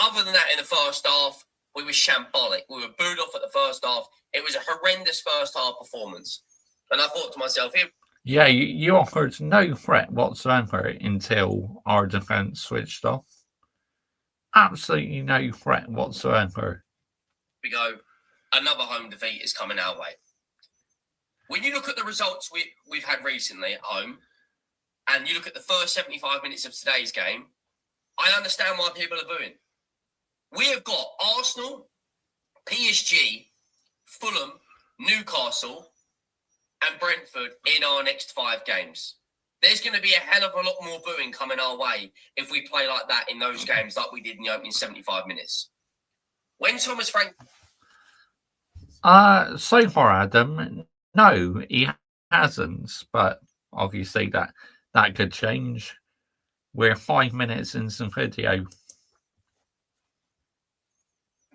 Other than that, in the first half, we were shambolic. We were booed off at the first half. It was a horrendous first half performance. And I thought to myself, yeah, you offered no threat whatsoever until our defence switched off. Absolutely no threat whatsoever. We go, another home defeat is coming our way. When you look at the results we've had recently at home, and you look at the first 75 minutes of today's game, I understand why people are booing. We have got Arsenal, PSG, Fulham, Newcastle, and Brentford in our next 5 games. There's going to be a hell of a lot more booing coming our way if we play like that in those games like we did in the opening 75 minutes. When Thomas Frank... So far, Adam, no, he hasn't. But obviously that could change. We're 5 minutes into the video.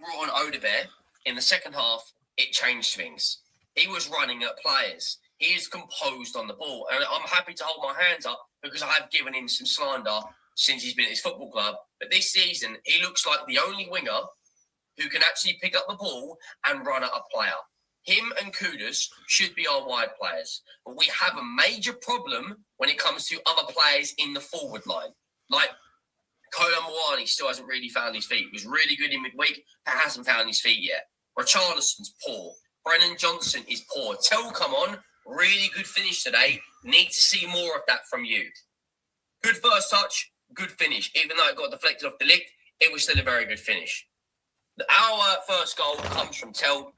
Brought on Odebear in the second half, it changed things. He was running at players. He is composed on the ball. And I'm happy to hold my hands up because I've given him some slander since he's been at his football club. But this season, he looks like the only winger who can actually pick up the ball and run at a player. Him and Kudus should be our wide players. But we have a major problem when it comes to other players in the forward line. Like Kola Mwani still hasn't really found his feet. He was really good in midweek, but hasn't found his feet yet. Richarlison's poor. Brennan Johnson is poor. Tell, come on. Really good finish today. Need to see more of that from you. Good first touch, good finish. Even though it got deflected off the leg, it was still a very good finish. Our first goal comes from Tell.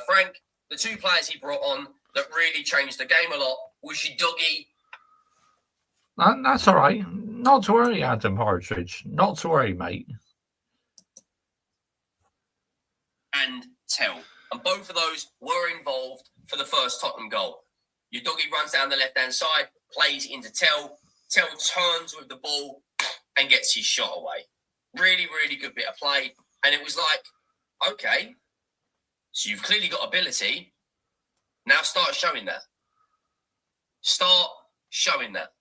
Frank, the two players he brought on that really changed the game a lot was your doggy. That's all right. Not to worry, Adam Partridge. Not to worry, mate. And Tell. And both of those were involved for the first Tottenham goal. Your doggy runs down the left-hand side, plays into Tell. Tell turns with the ball and gets his shot away. Really, really good bit of play. And it was like, okay, so you've clearly got ability. Now start showing that. Start showing that.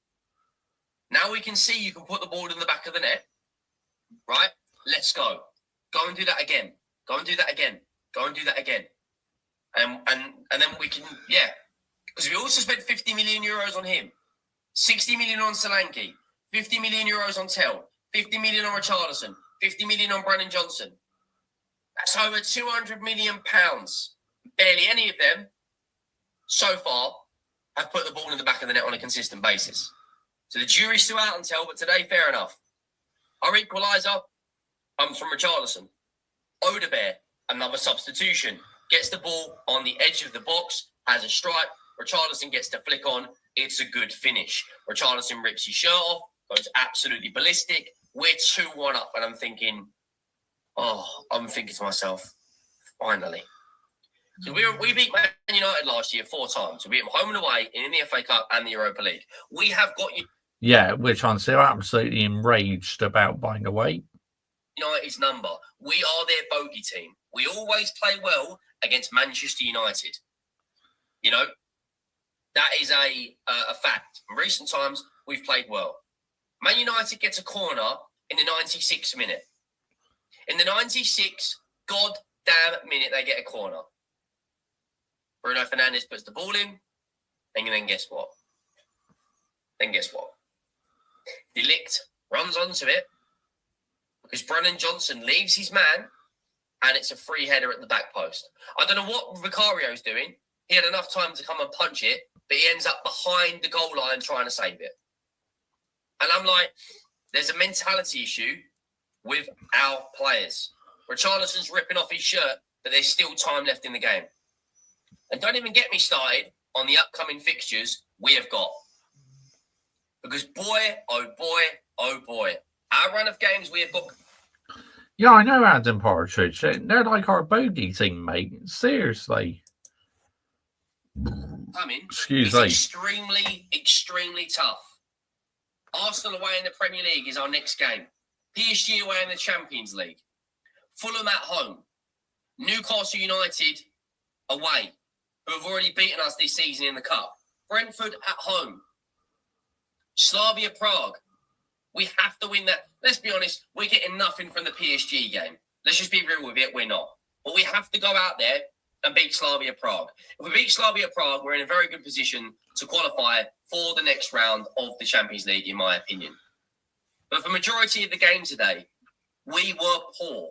Now we can see you can put the ball in the back of the net. Right? Let's go. Go and do that again. Go and do that again. Go and do that again. And then we can, yeah. Because we also spent 50 million euros on him. 60 million on Solanke. 50 million euros on Tell. 50 million on Richarlison. 50 million on Brennan Johnson. That's over 200 million pounds. Barely any of them, so far, have put the ball in the back of the net on a consistent basis. So the jury's still out on Tell, but today, fair enough. Our equaliser comes from Richarlison. Odebear, another substitution. Gets the ball on the edge of the box, has a strike. Richarlison gets to flick on. It's a good finish. Richarlison rips his shirt off, goes absolutely ballistic. We're 2-1 up, and I'm thinking to myself, finally. So we beat Man United last year 4 times. We beat them home and away in the FA Cup and the Europa League. We have got Yeah, which I'm still absolutely enraged about, by the way. United's number. We are their bogey team. We always play well against Manchester United. You know, that is a fact. In recent times, we've played well. Man United gets a corner in the 96th minute. In the 96th goddamn minute, they get a corner. Bruno Fernandes puts the ball in, and then guess what? De Ligt runs onto it because Brennan Johnson leaves his man, and it's a free header at the back post. I don't know what Vicario's doing. He had enough time to come and punch it, but he ends up behind the goal line trying to save it. And I'm like, there's a mentality issue with our players. Richarlison's ripping off his shirt, but there's still time left in the game. And don't even get me started on the upcoming fixtures we have got. Because boy, oh boy, our run of games we have got. Yeah, I know, Adam Partridge. They're like our bogey team, mate. Seriously. Excuse me. Extremely, extremely tough. Arsenal away in the Premier League is our next game. PSG away in the Champions League. Fulham at home. Newcastle United away, who have already beaten us this season in the Cup. Brentford at home. Slavia Prague. We have to win that. Let's be honest, we're getting nothing from the PSG game. Let's just be real with it, we're not. But we have to go out there and beat Slavia Prague. If we beat Slavia Prague, we're in a very good position to qualify for the next round of the Champions League, in my opinion. But for the majority of the game today, we were poor.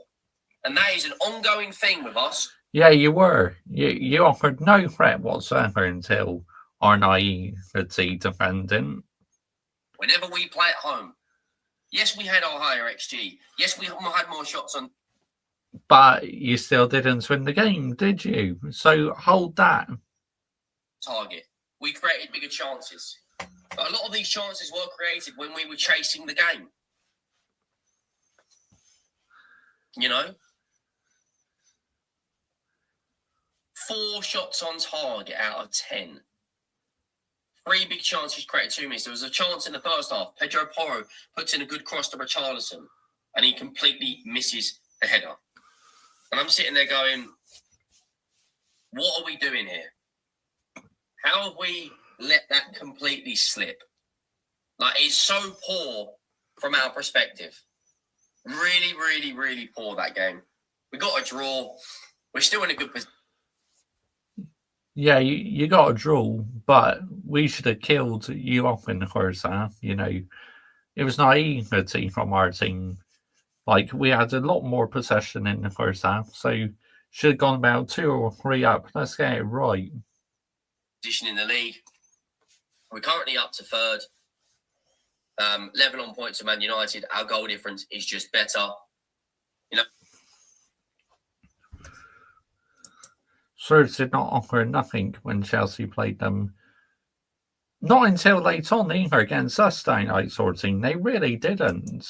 And that is an ongoing thing with us. Yeah, you were. You offered no threat whatsoever until our naivety defending. Whenever we play at home, yes, we had our higher XG. Yes, we had more shots on. But you still didn't win the game, did you? So hold that. Target. We created bigger chances. But a lot of these chances were created when we were chasing the game. You know? 4 shots on target out of 10. 3 big chances created 2 minutes. There was a chance in the first half. Pedro Porro puts in a good cross to Richarlison, and he completely misses the header. And I'm sitting there going, what are we doing here? How have we let that completely slip? Like, it's so poor from our perspective. Really, really, really poor, that game. We got a draw. We're still in a good position. Yeah, you got a draw, but we should have killed you off in the first half. You know, it was naivety from our team. Like, we had a lot more possession in the first half, so should have gone about 2 or 3 up. Let's get it right. Position in the league. We're currently up to 3rd. Level on points with Man United. Our goal difference is just better. You know. Spurs did not offer nothing when Chelsea played them. Not until late on either against us, Daylight sorting. They really didn't.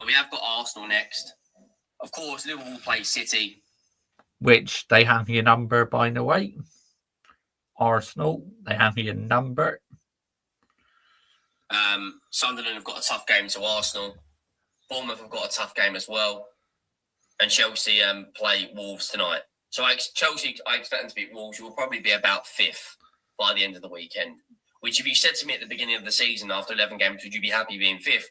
We have got Arsenal next. Of course, Liverpool play City. Which they have your number, by the way. Arsenal, they have your number. Sunderland have got a tough game to Arsenal. Bournemouth have got a tough game as well. And Chelsea play Wolves tonight. So Chelsea, I expect them to beat Wolves. Will probably be about 5th by the end of the weekend. Which, if you said to me at the beginning of the season, after 11 games, would you be happy being 5th?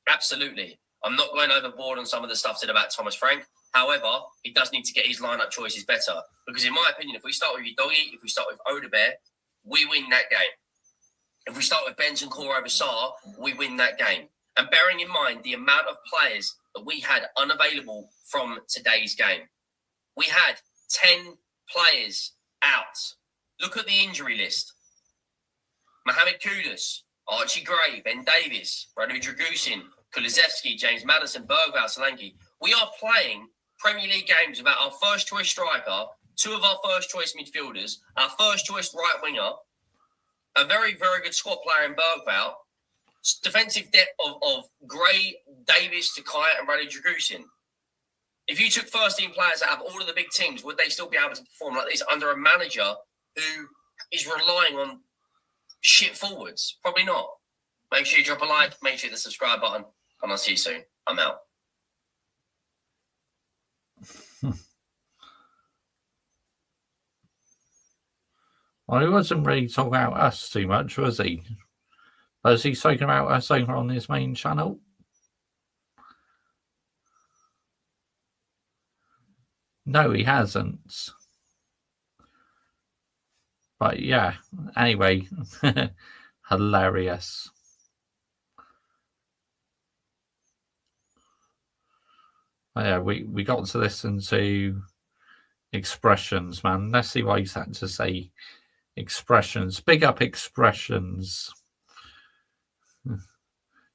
Absolutely. I'm not going overboard on some of the stuff said about Thomas Frank. However, he does need to get his lineup choices better. Because in my opinion, if we start with Udogie, if we start with Odebear, we win that game. If we start with Bentancur over Sarr, we win that game. And bearing in mind the amount of players that we had unavailable from today's game. We had 10 players out. Look at the injury list. Mohamed Kudus, Archie Gray, Ben Davies, Radu Dragusin, Kulusevski, James Maddison, Bergvall, Solanke. We are playing Premier League games without our first choice striker, 2 of our first choice midfielders, our first choice right winger, a very, very good squad player in Bergvall, defensive depth of Gray, Davies, Takaya, and Radu Dragusin. If you took first team players out of all of the big teams, would they still be able to perform like this under a manager who is relying on shit forwards? Probably not. Make sure you drop a like, make sure you hit the subscribe button, and I'll see you soon. I'm out. Well, he wasn't really talking about us too much, was he? Was he talking about us over on his main channel? No, he hasn't. But yeah, anyway, hilarious. Oh, yeah, we got to listen to expressions, man. Let's see what he's had to say. Expressions. Big up expressions.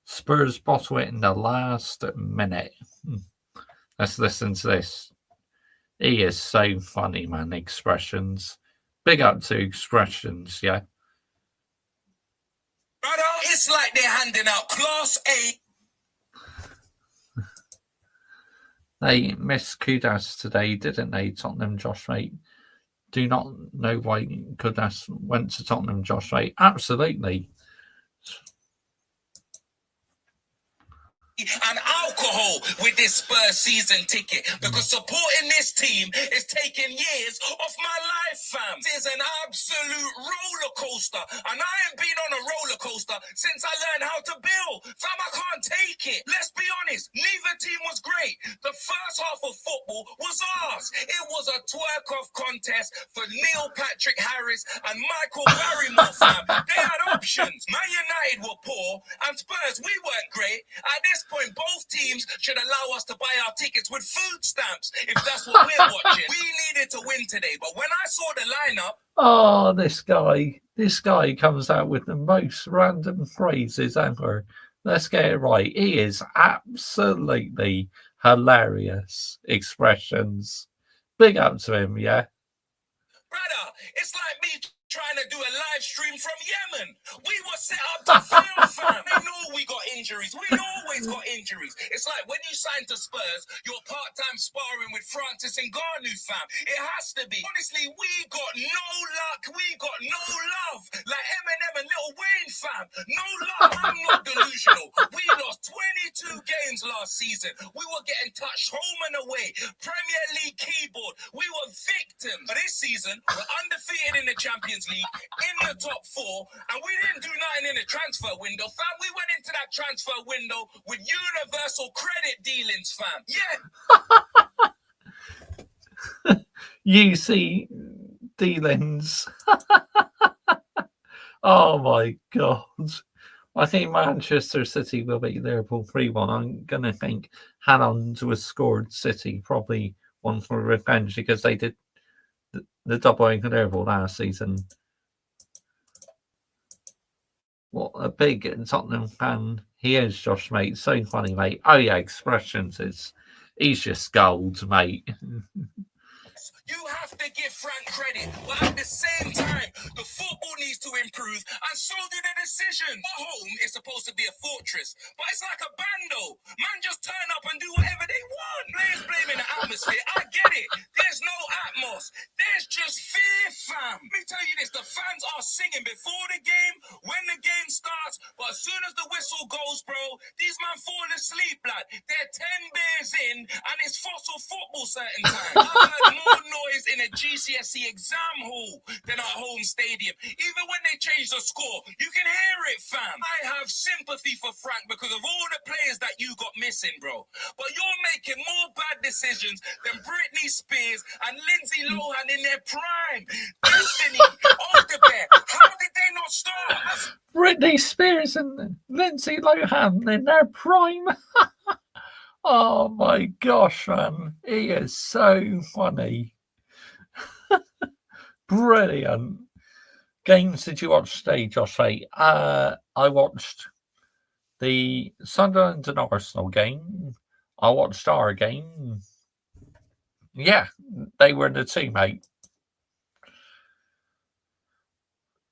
Spurs bottle it in the last minute. Let's listen to this. He is so funny, man. Expressions. Big up to expressions, yeah. Brother, it's like they're handing out Class A. They missed Kudas today, didn't they, Tottenham, Josh, mate? Do not know why Kudas went to Tottenham, Josh, mate. Absolutely. And alcohol with this Spurs season ticket, because supporting this team is taking years off my life, fam. It's an absolute roller coaster, and I ain't been on a roller coaster since I learned how to build. Fam, I can't take it. Let's be honest, neither team was great. The first half of football was ours. It was a twerk-off contest for Neil Patrick Harris and Michael Barrymore, fam. They had options. Man United were poor, and Spurs, we weren't great. At this point, both teams should allow us to buy our tickets with food stamps if that's what we're watching. We needed to win today, but when I saw the lineup... Oh, this guy comes out with the most random phrases ever. Let's get it right. He is absolutely hilarious. Expressions. Big up to him, yeah. Brother, it's like me trying to do a live stream from Yemen. We were set up to fail, fam. We know we got injuries. We always got injuries. It's like when you sign to Spurs, you're part-time sparring with Francis Ngannou, fam. It has to be. Honestly, we got no luck. We got no love. Like Eminem and Lil Wayne, fam. No love. I'm not delusional. We lost 22 games last season. We were getting touched home and away. Premier League keyboard. We were victims. But this season, we're undefeated in the Champions League, in the top 4, and we didn't do nothing in the transfer window, fam. We went into that transfer window with universal credit dealings, fam. Yeah. UC dealings. Oh my God. I think Manchester City will beat Liverpool 3-1. I'm going to think Haaland was scored City, probably one for revenge because they did the double in Liverpool last season. What a big Tottenham fan he is, Josh, mate. So funny, mate. Oh, yeah, expressions. He's just gold, mate. You have to give Frank credit, but at the same time, the football needs to improve, and so do the decisions. Our home is supposed to be a fortress, but it's like a bando. Man just turn up and do whatever they want. Players blaming the atmosphere. I get it. There's no atmos. There's just fear, fam. Let me tell you this, the fans are singing before the game, when the game starts, but as soon as the whistle goes, bro, these man fall asleep, lad. They're 10 beers in, and it's fossil football certain times. I've heard more noise in a GCSE exam hall than our home stadium. Even when they change the score, you can hear it, fam. I have sympathy for Frank because of all the players that you got missing, bro. But you're making more bad decisions than Britney Spears and Lindsay Lohan in their prime. Destiny, off the bear. How did they not start? Britney Spears and Lindsay Lohan in their prime. Oh my gosh, man. He is so funny. Brilliant. Games did you watch today, Josh? I watched the Sunderland and Arsenal game. I watched our game. Yeah, they were the two, mate.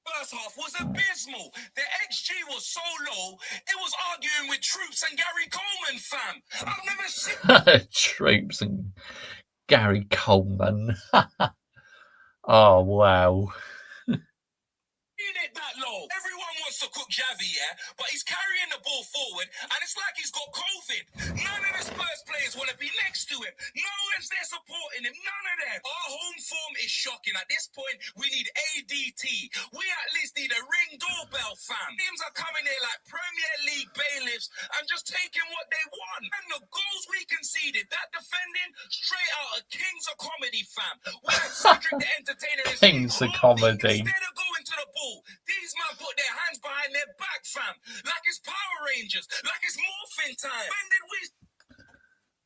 First half was abysmal. The XG was so low, it was arguing with Troops and Gary Coleman, fam. I've never seen Troops and Gary Coleman. Oh, wow. it that low. Everyone wants to cook Javi, yeah, but he's carrying the ball forward, and it's like he's got COVID. None of the Spurs players want to be next to him. No one's there supporting him. None of them. Our home form is shocking. At this point, we need ADT. We at least need a ring doorbell, fam. Teams are coming here like Premier League bailiffs and just taking what they want. And the goals we conceded, that defending, straight out of Kings of Comedy, fam. We had Cedric the Entertainer. Kings of Comedy. Instead of going to the ball, these men put their hands behind their back, fam. Like it's Power Rangers. Like it's morphin' time. When did we...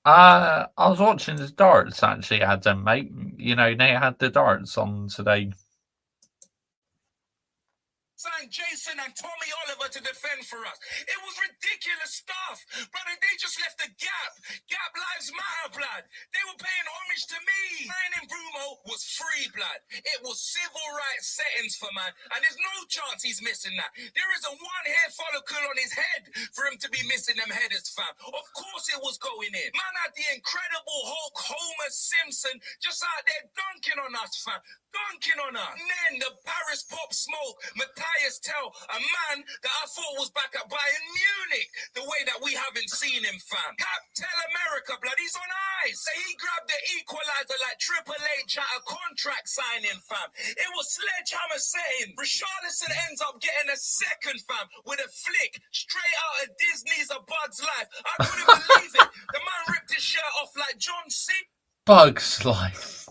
I was watching the darts, actually, Adam, mate. You know, they had the darts on today. Signed Jason and Tommy Oliver to defend for us. It was ridiculous stuff. Brother, they just left a gap. Gap lives matter, blood. They were paying homage to me. Signing Bruno was free, blood. It was civil rights settings for man. And there's no chance he's missing that. There isn't one hair follicle on his head for him to be missing them headers, fam. Of course it was going in. Man had the incredible Hulk Homer Simpson just out there dunking on us, fam. Dunking on us. And then the Paris Pop Smoke, Matthias Tell, a man that I thought was back at Bayern Munich, the way that we haven't seen him, fam. Cap Tell America, blood, he's on ice. So he grabbed the equalizer like Triple H at a contract signing, fam. It was sledgehammer saying Richarlison ends up getting a second, fam, with a flick straight out of Disney's A Bug's Life. I couldn't believe it. The man ripped his shirt off like John C. Bug's Life.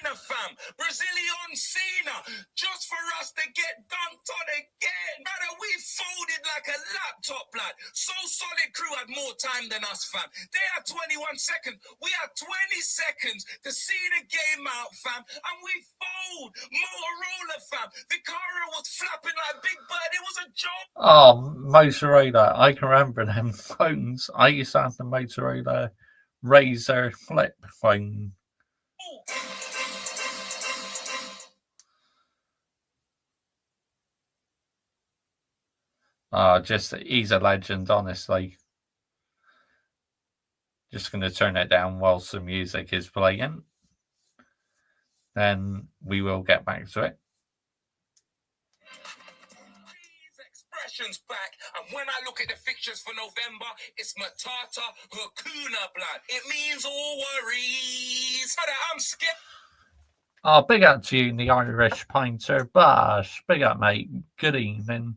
Fam, Brazilian Cena, just for us to get dunked on again. Brother, we folded like a laptop, blood. So Solid Crew had more time than us, fam. They had 21 seconds. We had 20 seconds to see the game out, fam. And we fold. Motorola, fam. Vicario was flapping like Big Bird. It was a joke. Oh, Motorola. I can remember them phones. I used to have the Motorola Razr flip phone. Just he's a legend, honestly. Just going to turn it down whilst the music is playing. Then we will get back to it. Expressions back, and when I look at the fixtures for November, it's Matata Hakuna blood. It means all worries. But I'm scared. Big up to you, the Irish Pinter. Bash, big up, mate. Good evening.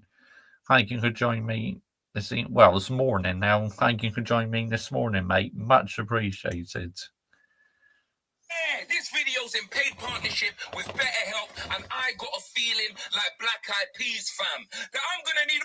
Thank you for joining me this morning now. Thank you for joining me this morning, mate. Much appreciated. Yeah, this video's in paid partnership with BetterHelp, and I got a feeling like Black Eyed Peas, fam, that I'm gonna need.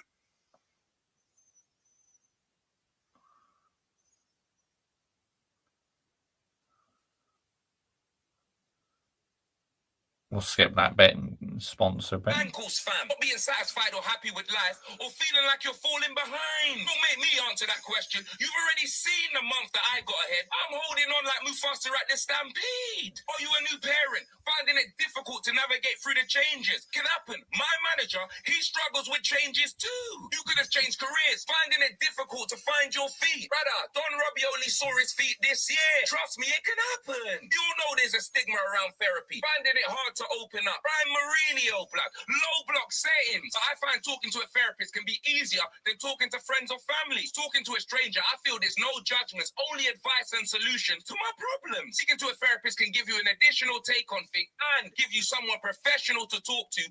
We'll skip that bit and sponsor bit. Ankles, fam. Not being satisfied or happy with life, or feeling like you're falling behind. Don't make me answer that question. You've already seen the month that I got ahead. I'm holding on like Mufasa at the stampede. Are you a new parent, finding it difficult to navigate through the changes? Can happen. My manager, he struggles with changes too. You could have changed careers, finding it difficult to find your feet. Brother, Don Robbie only saw his feet this year. Trust me, it can happen. You all know there's a stigma around therapy, finding it hard to open up. Brian Mourinho, blood, low block settings. So I find talking to a therapist can be easier than talking to friends or family. Talking to a stranger, I feel there's no judgments, only advice and solutions to my problems. Speaking to a therapist can give you an additional take on things and give you someone professional to talk to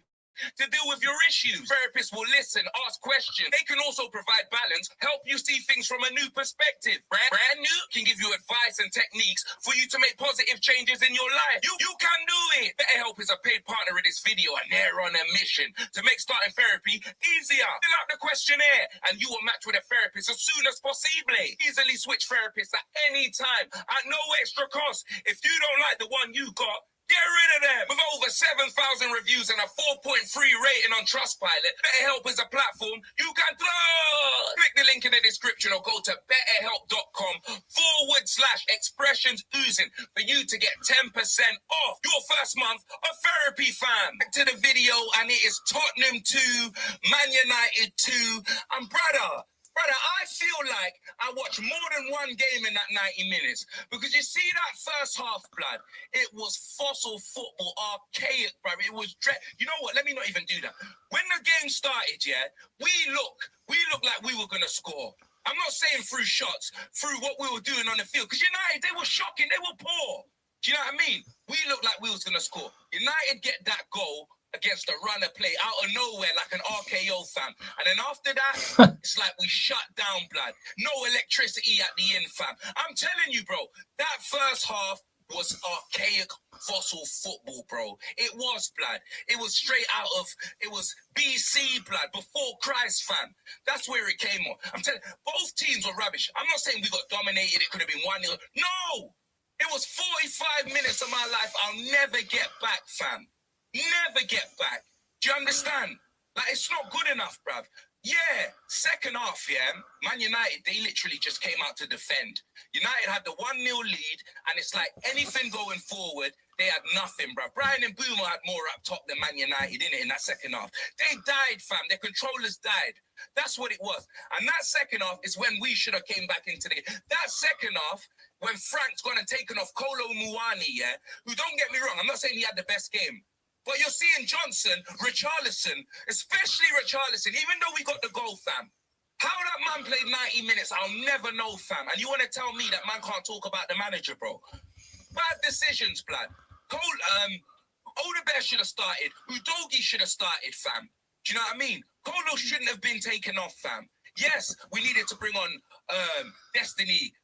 deal with your issues. Therapists will listen, ask questions. They can also provide balance, help you see things from a new perspective. Brand new can give you advice and techniques for you to make positive changes in your life. You can do it. BetterHelp is a paid partner in this video, and they're on a mission to make starting therapy easier. Fill out the questionnaire, and you will match with a therapist as soon as possible. Easily switch therapists at any time at no extra cost. If you don't like the one you got, get rid of them. With over 7,000 reviews and a 4.3 rating on Trustpilot, BetterHelp is a platform you can trust. Click the link in the description or go to betterhelp.com/expressions oozing for you to get 10% off your first month of therapy, fam. Back to the video, and it is Tottenham 2, Man United 2, and brother, I feel like I watched more than one game in that 90 minutes. Because you see that first half, blood, it was fossil football, archaic, bro. It was you know what? Let me not even do that. When the game started, yeah, we looked like we were gonna score. I'm not saying through shots, through what we were doing on the field. Because United, they were shocking, they were poor. Do you know what I mean? We looked like we was gonna score. United get that goal against a runner play out of nowhere like an RKO, fam. And then after that, it's like we shut down, blood. No electricity at the end, fam. I'm telling you, bro, that first half was archaic fossil football, bro. It was, blood. It was straight out of, it was BC, blood, before Christ, fam. That's where it came on. I'm telling you, both teams were rubbish. I'm not saying we got dominated. It could have been 1-0. No! It was 45 minutes of my life I'll never get back, fam. Never get back. Do you understand? Like, it's not good enough, bruv. Yeah, second half, yeah, Man United, they literally just came out to defend. United had the 1-0 lead, and it's like anything going forward, they had nothing, bruv. Brian and Boomer had more up top than Man United, in that second half. They died, fam. Their controllers died. That's what it was. And that second half is when we should have came back into the game. That second half, when Frank's gone and taken off Kolo Muani, yeah, who, don't get me wrong, I'm not saying he had the best game. But you're seeing Johnson, Richarlison, especially Richarlison, even though we got the goal, fam. How that man played 90 minutes, I'll never know, fam. And you want to tell me that man can't talk about the manager, bro? Bad decisions, blood. Odegaard should have started. Udogie should have started, fam. Do you know what I mean? Kolo shouldn't have been taken off, fam. Yes, we needed to bring on Destiny.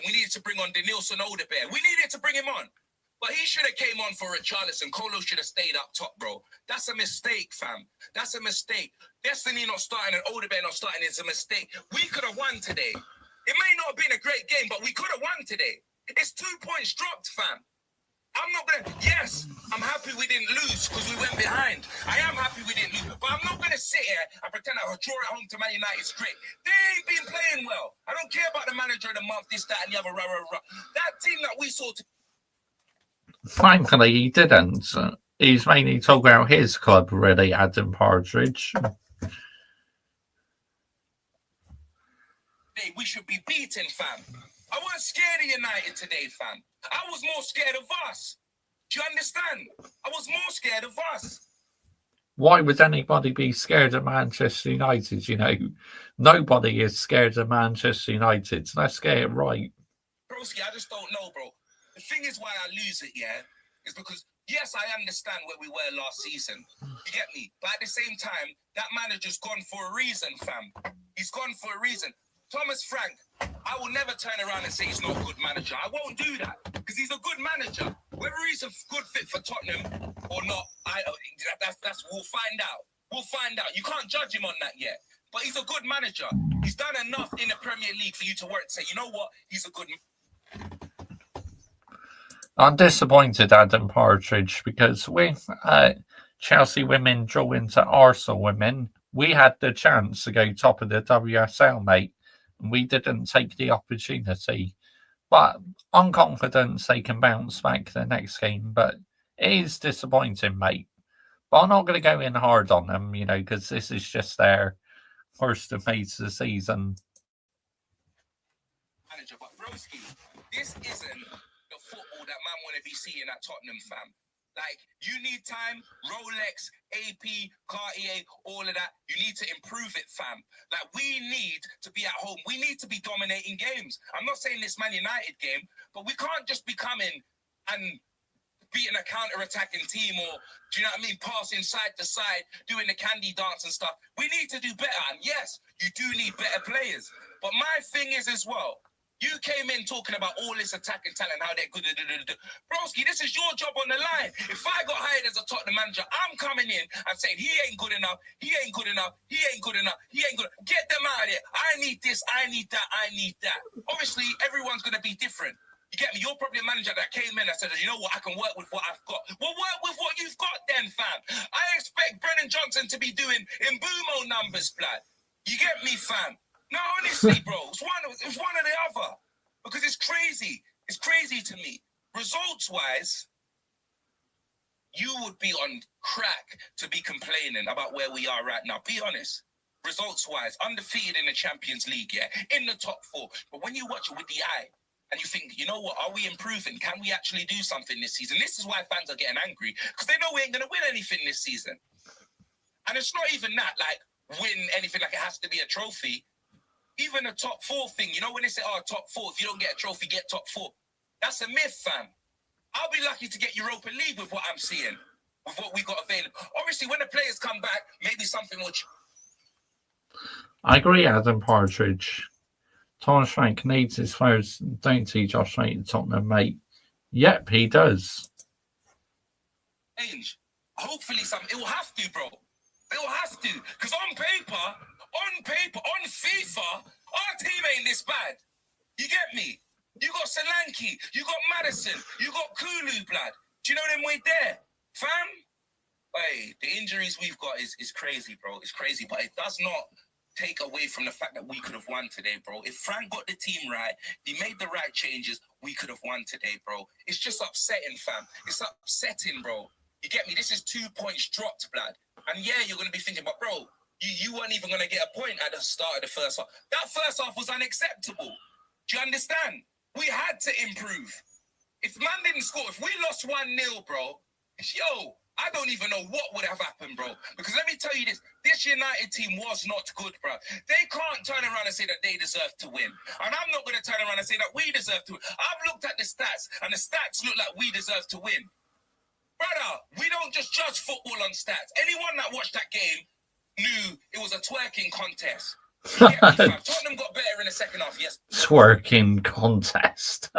We needed to bring on Denilson Odegaard. We needed to bring him on. But he should have came on for Richarlison. Kolo should have stayed up top, bro. That's a mistake, fam. That's a mistake. Destiny not starting and Odegaard not starting is a mistake. We could have won today. It may not have been a great game, but we could have won today. It's 2 points dropped, fam. I'm not going to... Yes, I'm happy we didn't lose because we went behind. I am happy we didn't lose. But I'm not going to sit here and pretend I'll draw it home to Man United straight. They ain't been playing well. I don't care about the manager of the month, this, that, and the other. That team that we saw... Thankfully, he didn't. He's mainly talking about his club, really, Adam Partridge. we should be beaten, fam. I wasn't scared of United today, fam. I was more scared of us. Do you understand? I was more scared of us. Why would anybody be scared of Manchester United? You know, nobody is scared of Manchester United. So let's get it right. Broski, I just don't know, bro. The thing is why I lose it, yeah, is because, yes, I understand where we were last season. You get me? But at the same time, that manager's gone for a reason, fam. He's gone for a reason. Thomas Frank, I will never turn around and say he's not a good manager. I won't do that because he's a good manager. Whether he's a good fit for Tottenham or not, that's we'll find out. We'll find out. You can't judge him on that yet. But he's a good manager. He's done enough in the Premier League for you to work and say, you know what? He's a good I'm disappointed, Adam Partridge, because with Chelsea women drawing to Arsenal women, we had the chance to go top of the WSL, mate. And we didn't take the opportunity. But I'm confident they can bounce back the next game. But it is disappointing, mate. But I'm not going to go in hard on them, you know, because this is just their first of May of the season. Manager, but broski, this isn't the football that man want to be seeing at Tottenham, fam. Like, you need time, Rolex, AP, Cartier, all of that. You need to improve it, fam. Like, we need to be at home. We need to be dominating games. I'm not saying this Man United game, but we can't just be coming and beating a counter-attacking team or, do you know what I mean, passing side to side, doing the candy dance and stuff. We need to do better. And yes, you do need better players. But my thing is as well, you came in talking about all this attacking talent, how they're good. Broski, this is your job on the line. If I got hired as a Tottenham manager, I'm coming in and saying, he ain't good enough, he ain't good enough, he ain't good enough, he ain't good enough. Get them out of there. I need this, I need that, I need that. Obviously, everyone's going to be different. You get me? You're probably a manager that came in and said, you know what, I can work with what I've got. Well, work with what you've got then, fam. I expect Brennan Johnson to be doing Mbumo numbers, blood. You get me, fam? No, honestly, bro, it's one or the other. Because it's crazy. It's crazy to me. Results-wise, you would be on crack to be complaining about where we are right now. Be honest. Results-wise, undefeated in the Champions League, yeah, in the top 4. But when you watch it with the eye, and you think, you know what, are we improving? Can we actually do something this season? This is why fans are getting angry, because they know we ain't going to win anything this season. And it's not even that, like, win anything, like it has to be a trophy. Even a top 4 thing, you know, when they say, oh, top 4, if you don't get a trophy, get top 4. That's a myth, fam. I'll be lucky to get Europa League with what I'm seeing, with what we got available. Obviously, when the players come back, maybe something will... I agree, Adam Partridge. Thomas Frank needs his players. Don't see Josh Knight at Tottenham, mate. Yep, he does. Change. Hopefully, it will have to, bro. It will have to. Because on paper, on FIFA, our team ain't this bad. You get me? You got Solanke, you got Madison, you got Kulu, blood. Do you know them way there? Fam? Hey, the injuries we've got is crazy, bro. It's crazy, but it does not take away from the fact that we could have won today, bro. If Frank got the team right, he made the right changes, we could have won today, bro. It's just upsetting, fam. It's upsetting, bro. You get me? This is 2 points dropped, blood. And yeah, you're going to be thinking, but bro, you weren't even going to get a point at the start of the first half. That first half was unacceptable. Do you understand? We had to improve. If man didn't score, if we lost 1-0, bro, yo, I don't even know what would have happened, bro. Because let me tell you this United team was not good, bro. They can't turn around and say that they deserve to win. And I'm not going to turn around and say that we deserve to win. I've looked at the stats, and the stats look like we deserve to win. Brother, we don't just judge football on stats. Anyone that watched that game knew it was a twerking contest. Tottenham got better in the second half, yes. Twerking contest.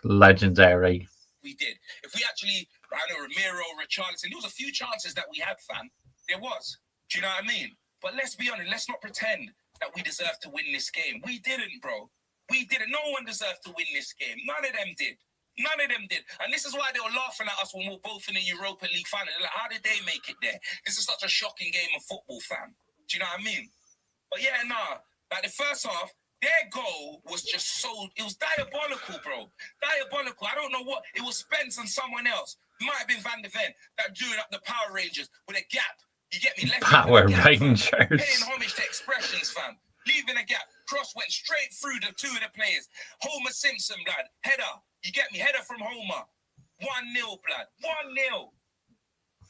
Legendary. We did. If we actually, I know Ramiro, Richarlison, there was a few chances that we had, fam. There was. Do you know what I mean? But let's be honest, let's not pretend that we deserve to win this game. We didn't, bro. We didn't. No one deserved to win this game. None of them did. None of them did. And this is why they were laughing at us when we were both in the Europa League final. They're like, how did they make it there? This is such a shocking game of football, fam. Do you know what I mean? But yeah, nah. Like the first half, their goal was just so... It was diabolical, bro. Diabolical. I don't know what... It was Spence and someone else. It might have been Van de Ven that drew up the Power Rangers with a gap. You get me? Left Power gap, fam. Rangers. Paying homage to expressions, fam. Leaving a gap. Cross went straight through the two of the players. Homer Simpson, blood. Header. You get me? Header from Homer. 1-0, blood. 1-0.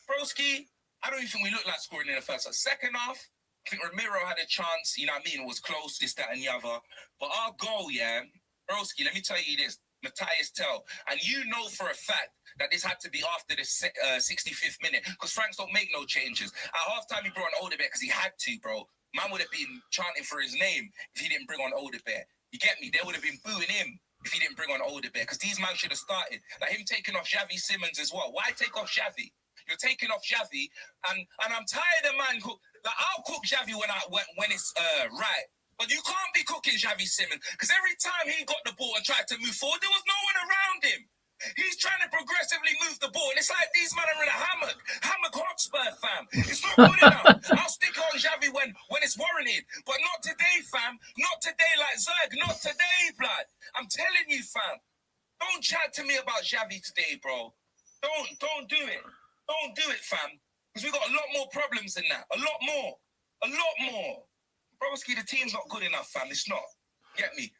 Broski, I don't even think we looked like scoring in the first half. Second half, I think Ramiro had a chance, you know what I mean? It was close, this, that, and the other. But our goal, yeah, Broski, let me tell you this. Matthias Tell, and you know for a fact that this had to be after the 65th minute, because Franks don't make no changes. At halftime, he brought on Odebear because he had to, bro. Man would have been chanting for his name if he didn't bring on Odebear. You get me? They would have been booing him if he didn't bring on Odebear, because these men should have started. Like him taking off Xavi Simmons as well. Why take off Xavi? You're taking off Xavi, and I'm tired of man. Like I'll cook Xavi when it's right. But you can't be cooking Xavi Simmons, because every time he got the ball and tried to move forward, there was no one around him. He's trying to progressively move the ball, and it's like these men are in a hammock Hotspur, fam. It's not good enough. I'll stick on Xavi when it's warranted, but not today, fam. Not today, like Zerg. Not today, blood. I'm telling you, fam. Don't chat to me about Xavi today, bro. Don't do it. Don't do it, fam. Because we've got a lot more problems than that. A lot more. Broski, the team's not good enough, fam. It's not. Get me?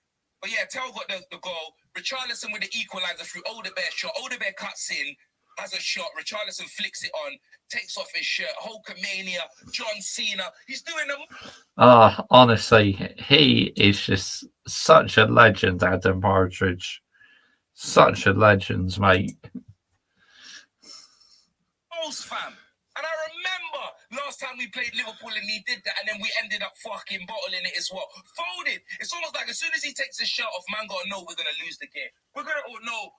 But yeah, Tell got the goal. Richarlison with the equaliser through Odebear shot. Odebear cuts in, has a shot. Richarlison flicks it on, takes off his shirt. Hulkamania, John Cena. He's doing them. Honestly, he is just such a legend, Adam Partridge. Such a legend, mate. Fam. And I remember last time we played Liverpool and he did that, and then we ended up fucking bottling it as well. Folded. It's almost like as soon as he takes his shirt off, man gotta know we're gonna lose the game. We're gonna all know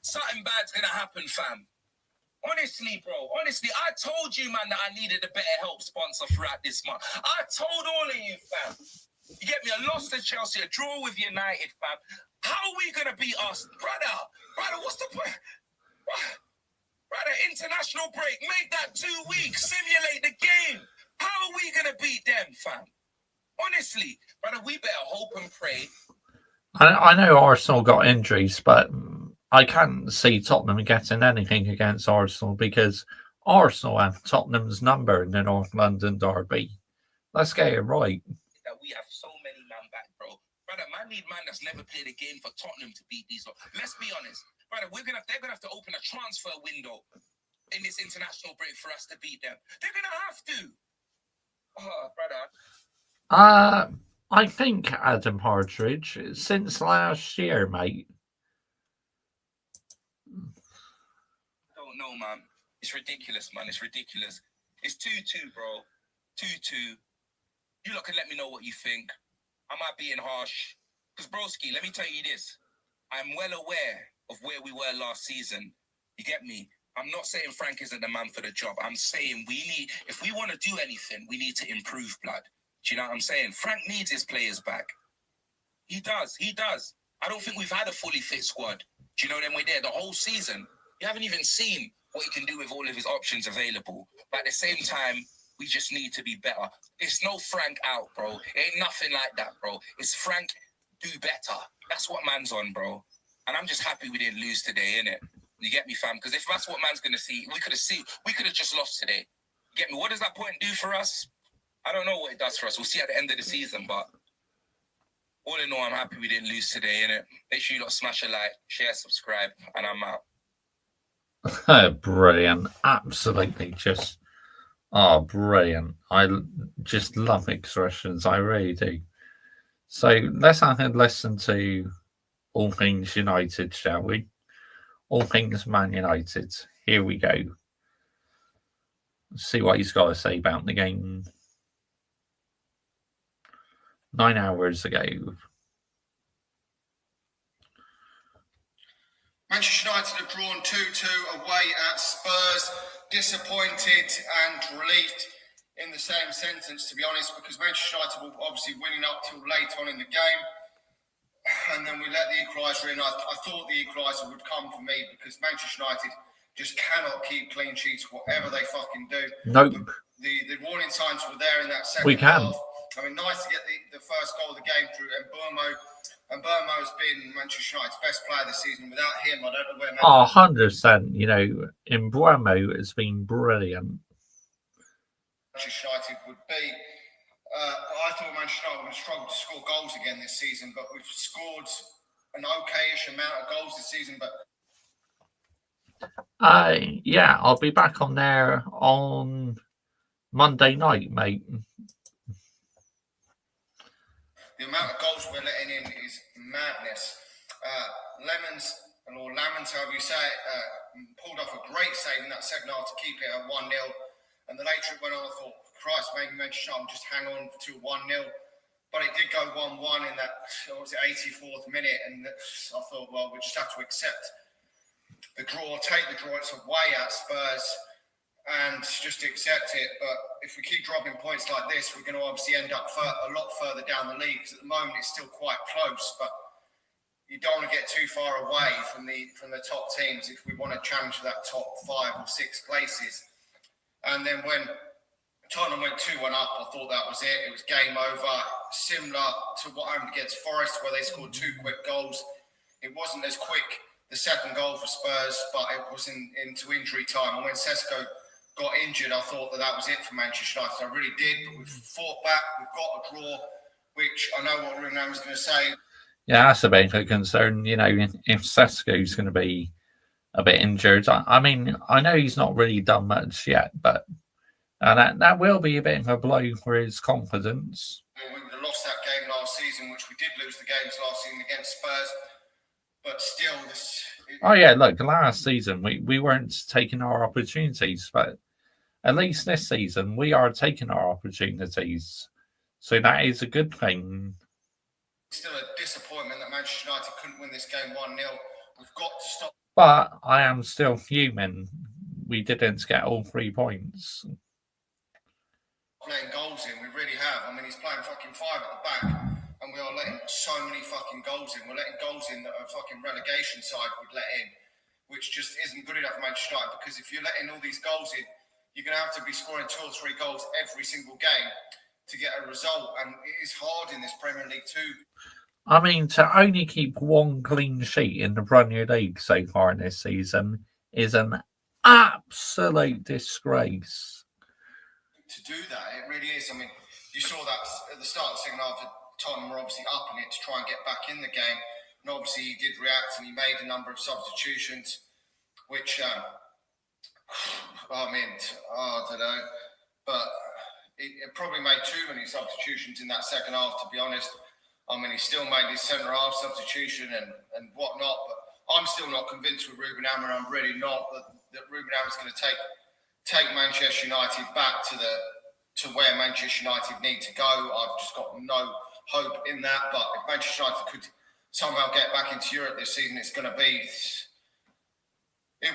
something bad's gonna happen, fam. Honestly, bro. Honestly, I told you, man, that I needed a better help sponsor throughout this month. I told all of you, fam. You get me? A loss to Chelsea, a draw with United, fam. How are we gonna beat us, brother? Brother, what's the point? What? Brother, international break. Make that 2 weeks. Simulate the game. How are we going to beat them, fam? Honestly, brother, we better hope and pray. I know Arsenal got injuries, but I can't see Tottenham getting anything against Arsenal because Arsenal have Tottenham's number in the North London derby. Let's get it right. That we have so many man back, bro. Brother, man need man that's never played a game for Tottenham to beat these. Let's be honest. Brother, they're gonna have to open a transfer window in this international break for us to beat them. They're gonna have to. Oh, brother. I think Adam Partridge since last year, mate. Don't know, man. It's ridiculous, man. It's ridiculous. It's 2-2, bro. 2-2. You lot can let me know what you think. Am I being harsh? Because, broski, let me tell you this. I'm well aware of where we were last season. You get me? I'm not saying Frank isn't the man for the job. I'm saying if we want to do anything, we need to improve, blood. Do you know what I'm saying? Frank needs his players back. He does. I don't think we've had a fully fit squad. Do you know them? We're there the whole season. You haven't even seen what he can do with all of his options available. But at the same time, we just need to be better. There's no Frank out, bro. It ain't nothing like that, bro. It's Frank do better. That's what man's on, bro. And I'm just happy we didn't lose today, innit? You get me, fam? Because if that's what man's going to see, we could have just lost today. You get me? What does that point do for us? I don't know what it does for us. We'll see at the end of the season, but all in all, I'm happy we didn't lose today, innit? Make sure you lot smash a like, share, subscribe, and I'm out. Brilliant. Absolutely just, brilliant. I just love expressions. I really do. So let's have a listen to All Things United, shall we? All Things Man United. Here we go. Let's see what he's got to say about the game 9 hours ago. Manchester United have drawn 2-2 away at Spurs. Disappointed and relieved in the same sentence, to be honest, because Manchester United were obviously winning up till late on in the game. And then we let the equaliser in. I thought the equaliser would come for me because Manchester United just cannot keep clean sheets, whatever they fucking do. Nope. The warning signs were there in that second we can. half. I mean, nice to get the first goal of the game through Mbomo. And Mbomo has been Manchester United's best player this season. Without him, I don't know where... 100%. You know, Mbomo has been brilliant. Manchester United would be. I thought Manchester United would struggle to score goals again this season, but we've scored an okay-ish amount of goals this season. But yeah, I'll be back on there on Monday night, mate. The amount of goals we're letting in is madness. Lemons, however you say it, pulled off a great save in that second half to keep it at 1-0. And the later it went on, I thought, Christ, maybe Manchester United just hang on to 1-0. But it did go 1-1 in that, 84th minute. And I thought, well, we just have to accept the draw, take the draw. It's away at Spurs and just accept it. But if we keep dropping points like this, we're going to obviously end up a lot further down the league, because at the moment it's still quite close. But you don't want to get too far away from the top teams if we want to challenge for that top 5 or 6 places. And then when Tottenham went 2-1 up, I thought that was it. It was game over, similar to what happened against Forest, where they scored 2 quick goals. It wasn't as quick, the second goal for Spurs, but it was into injury time. And when Sesko got injured, I thought that was it for Manchester United. I really did, but we've fought back. We've got a draw, which I know what Ruben was going to say. Yeah, that's a bit of a concern. If Sesko's going to be a bit injured, I mean, I know he's not really done much yet, but that will be a bit of a blow for his confidence. We would have lost that game last season, which we did lose the games last season against Spurs, but still, Oh yeah, look, last season we weren't taking our opportunities, but at least this season we are taking our opportunities, so that is a good thing. Still a disappointment that Manchester United couldn't win this game 1-0. We've got to stop. But I am still fuming we didn't get all 3 points. Letting goals in, we really have. I mean, he's playing fucking 5 at the back, and we are letting so many fucking goals in. We're letting goals in that a fucking relegation side would let in, which just isn't good enough for Manchester United, because if you're letting all these goals in, you're going to have to be scoring 2 or 3 goals every single game to get a result, and it is hard in this Premier League too. I mean, to only keep 1 clean sheet in the Premier League so far in this season is an absolute disgrace. To do that, it really is. I mean, you saw that at the start of the second half, Tottenham were obviously up in it to try and get back in the game, and obviously he did react and he made a number of substitutions, which I don't know, but it probably made too many substitutions in that second half, to be honest. I mean, he still made his centre-half substitution and whatnot, but I'm still not convinced with Ruben Amorim. I'm really not that Ruben Amorim's going to take Manchester United back to where Manchester United need to go. I've just got no hope in that. But if Manchester United could somehow get back into Europe this season, it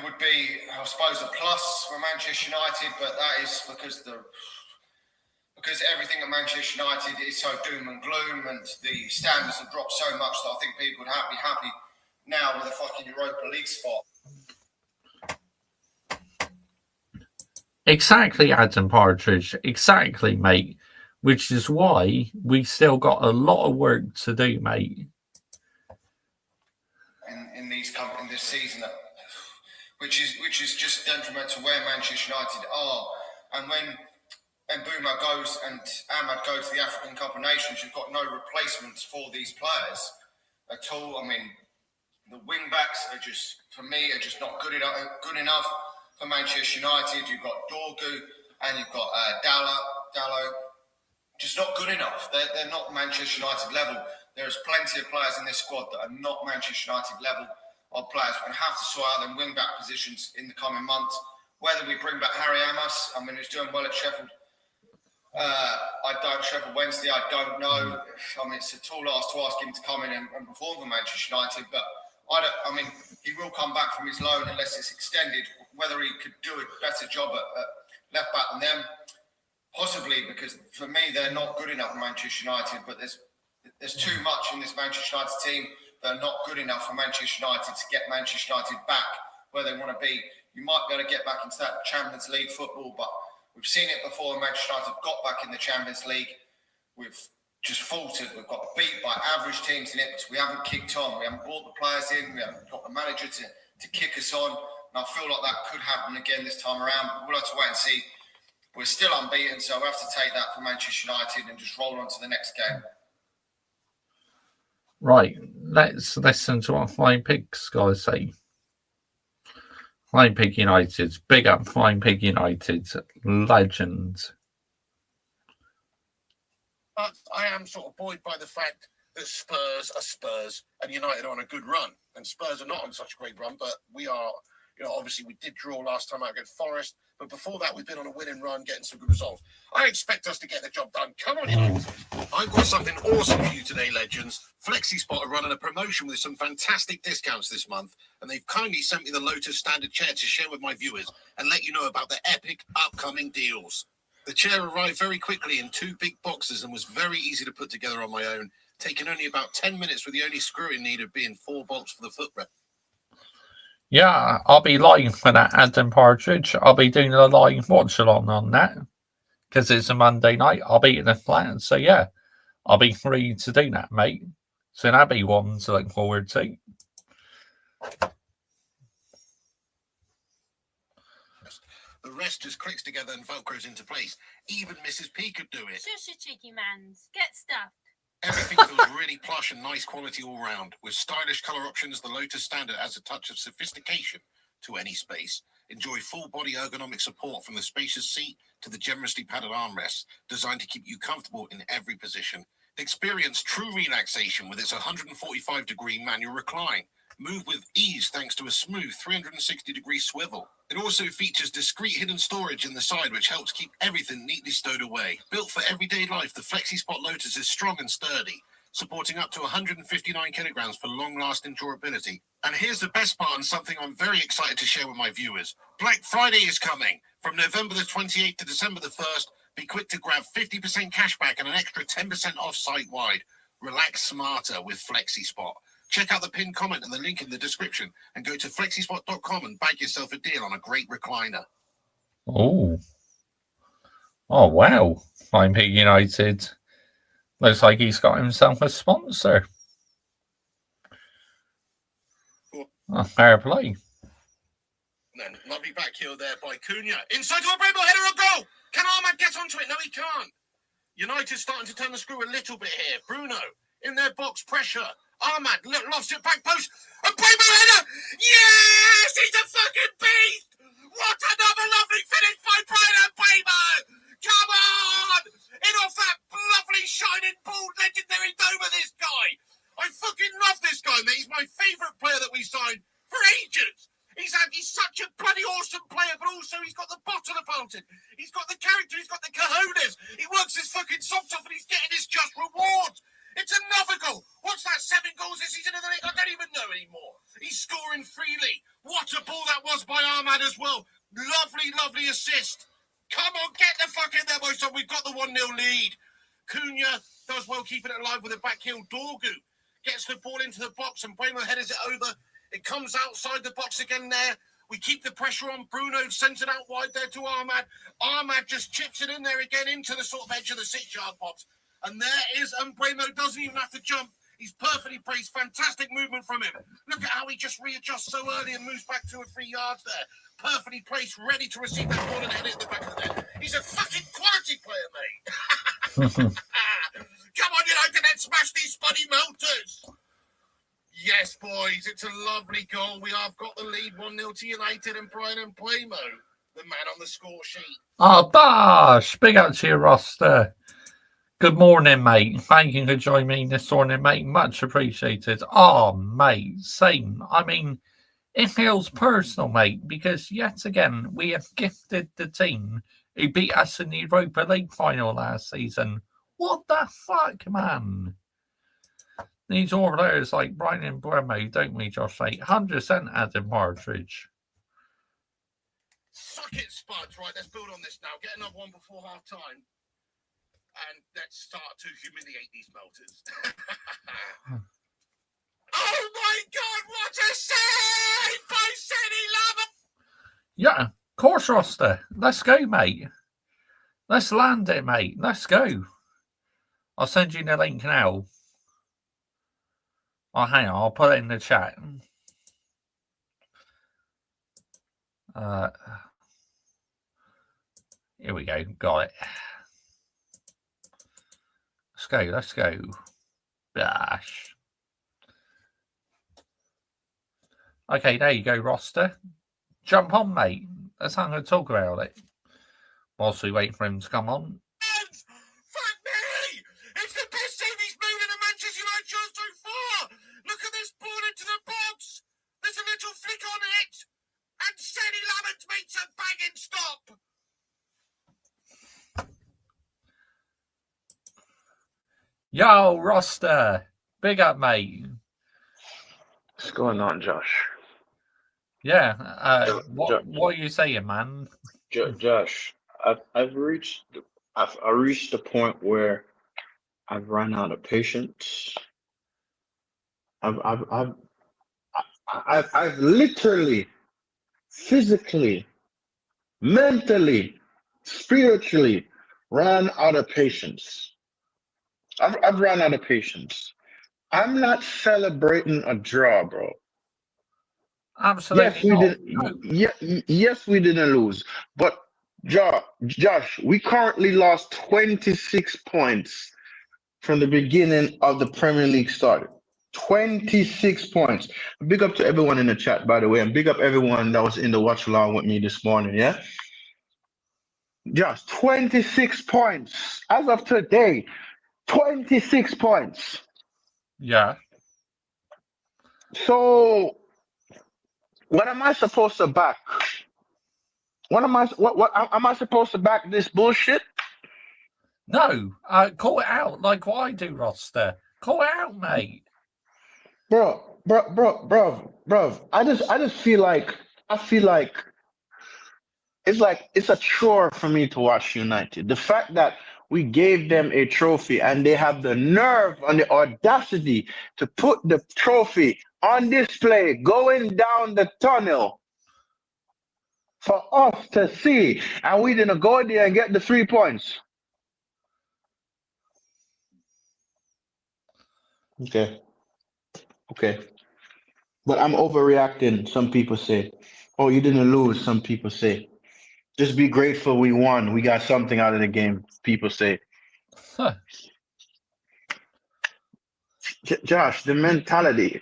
would be, I suppose, a plus for Manchester United. But that is because everything at Manchester United is so doom and gloom, and the standards have dropped so much that I think people would be happy now with a fucking Europa League spot. Exactly, Adam Partridge. Exactly, mate. Which is why we still got a lot of work to do, mate. In this season, which is just detrimental to where Manchester United are, and when Mbuma goes and Ahmad go to the African Cup of Nations, you've got no replacements for these players at all. I mean, the wing backs are just not good enough for Manchester United. You've got Dorgu and you've got Dallo, just not good enough. They're not Manchester United level. There's plenty of players in this squad that are not Manchester United level of players. We're going to have to sort out them wing back positions in the coming months. Whether we bring back Harry Amos, I mean, who's doing well at Sheffield. Sheffield Wednesday, I don't know. I mean, it's a tall ask to ask him to come in and perform for Manchester United, but he will come back from his loan unless it's extended. Whether he could do a better job at left back than them, possibly, because for me they're not good enough for Manchester United. But there's too much in this Manchester United team that are not good enough for Manchester United to get Manchester United back where they want to be. You might be able to get back into that Champions League football, but we've seen it before. Manchester United have got back in the Champions League. We've just faltered. We've got beat by average teams in it because we haven't kicked on. We haven't brought the players in. We haven't got the manager to kick us on. And I feel like that could happen again this time around. But we'll have to wait and see. We're still unbeaten, so we have to take that for Manchester United and just roll on to the next game. Right, let's listen to what Flying Pigs guys say. Flying Pig United, big up Flying Pig United, legends. But I am sort of buoyed by the fact that Spurs are Spurs and United are on a good run. And Spurs are not on such a great run, but we are, obviously we did draw last time out against Forest, but before that we've been on a winning run, getting some good results. I expect us to get the job done. Come on, United. I've got something awesome for you today, legends. FlexiSpot are running a promotion with some fantastic discounts this month, and they've kindly sent me the Lotus Standard chair to share with my viewers and let you know about the epic upcoming deals. The chair arrived very quickly in 2 big boxes and was very easy to put together on my own, taking only about 10 minutes with the only screw-in needed being 4 bolts for the footrest. Yeah, I'll be live for that, Adam Partridge. I'll be doing a live watch-along on that because it's a Monday night. I'll be in the flat, so yeah, I'll be free to do that, mate. So that'll be one to look forward to. The rest just clicks together and velcros into place. Even Mrs. P could do it. Shush your cheeky mans. Get stuffed. Everything feels really plush and nice quality all round. With stylish colour options, the Lotus Standard adds a touch of sophistication to any space. Enjoy full body ergonomic support from the spacious seat to the generously padded armrests, designed to keep you comfortable in every position. Experience true relaxation with its 145-degree manual recline. Move with ease thanks to a smooth 360-degree swivel. It also features discreet hidden storage in the side, which helps keep everything neatly stowed away. Built for everyday life, the FlexiSpot Lotus is strong and sturdy, supporting up to 159 kilograms for long-lasting durability. And here's the best part, and something I'm very excited to share with my viewers. Black Friday is coming. From November the 28th to December the 1st, be quick to grab 50% cash back and an extra 10% off site-wide. Relax smarter with FlexiSpot. Check out the pinned comment and the link in the description and go to flexispot.com and bag yourself a deal on a great recliner. Oh, wow. Flying Pig United. Looks like he's got himself a sponsor. Oh, fair play. Then lovely back heel there by Cunha. Inside to a Amorim, header or goal. Can Ahmad get onto it? No, he can't. United starting to turn the screw a little bit here. Bruno in their box, pressure. Ahmad lofts it back post. A Amorim header. Yes, he's a fucking beast. What another lovely finish by Brian Amorim. Come on! In off that lovely shining bald legendary dome of this guy. I fucking love this guy, mate. He's my favourite player that we signed for ages. He's such a bloody awesome player, but also he's got the bottle about him. He's got the character, he's got the cojones. He works his fucking socks off and he's getting his just rewards. It's another goal. What's that, 7 goals this season in the league? I don't even know anymore. He's scoring freely. What a ball that was by Ahmad as well. Lovely, lovely assist. Come on, get the fuck in there, my son. We've got the 1-0 lead. Cunha does well keeping it alive with a back heel. Dorgu gets the ball into the box and Bremo headers it over. It comes outside the box again there. We keep the pressure on. Bruno sends it out wide there to Ahmad. Ahmad just chips it in there again into the sort of edge of the 6-yard box. And there is Bremo, doesn't even have to jump. He's perfectly placed. Fantastic movement from him. Look at how he just readjusts so early and moves back 2 or 3 yards there. Perfectly placed, ready to receive that ball and head it in the back of the net. He's a fucking quality player, mate. Come on, United, let's smash these spuddy melters. Yes, boys, it's a lovely goal. We have got the lead 1-0 to United and Brian Amorim, the man on the score sheet. Oh, Bosh! Big up to your roster. Good morning, mate. Thank you for joining me this morning, mate. Much appreciated. Oh, mate, same. I mean, it feels personal, mate, because yet again, we have gifted the team who beat us in the Europa League final last season. What the fuck, man? These all players like Brian and Bremo, don't we, Josh? 100% Adam Partridge. Suck it, Spuds. Right, let's build on this now. Get another one before half time. And let's start to humiliate these melters. Oh my God, what a save by Ceni Lava! Yeah, course roster. Let's go, mate. Let's land it, mate. Let's go. I'll send you the link now. Oh, hang on. I'll put it in the chat. Here we go. Got it. Let's go. Bash. Okay, there you go, roster. Jump on, mate. That's how I'm going to talk about it. Whilst we wait for him to come on. Fuck me! It's the best team he's made in a Manchester United shirt so far! Look at this ball into the box! There's a little flick on it! And Sadie Lamont makes a banging stop! Yo, roster. Big up, mate. What's going on, Josh? Yeah. Jo- What are you saying, man? Josh, I've reached the point where I've run out of patience. I've literally, physically, mentally, spiritually ran out of patience. I've run out of patience. I'm not celebrating a draw, bro. Absolutely Yes, we not. did. No. Yes, we didn't lose. But Josh, we currently lost 26 points from the beginning of the Premier League started. 26 points. Big up to everyone in the chat, by the way, and big up everyone that was in the watch along with me this morning. Yeah, Josh, 26 points as of today. 26 points. Yeah. So, what am I supposed to back? What am I supposed to back this bullshit? No. Call it out like what I do, roster. Call it out, mate. Bro. I just feel like it's a chore for me to watch United. The fact that we gave them a trophy and they have the nerve and the audacity to put the trophy on display going down the tunnel for us to see, and we didn't go there and get the 3 points. Okay. But I'm overreacting, some people say. Oh, you didn't lose, some people say. Just be grateful we won. We got something out of the game, people say. Huh. Josh, the mentality,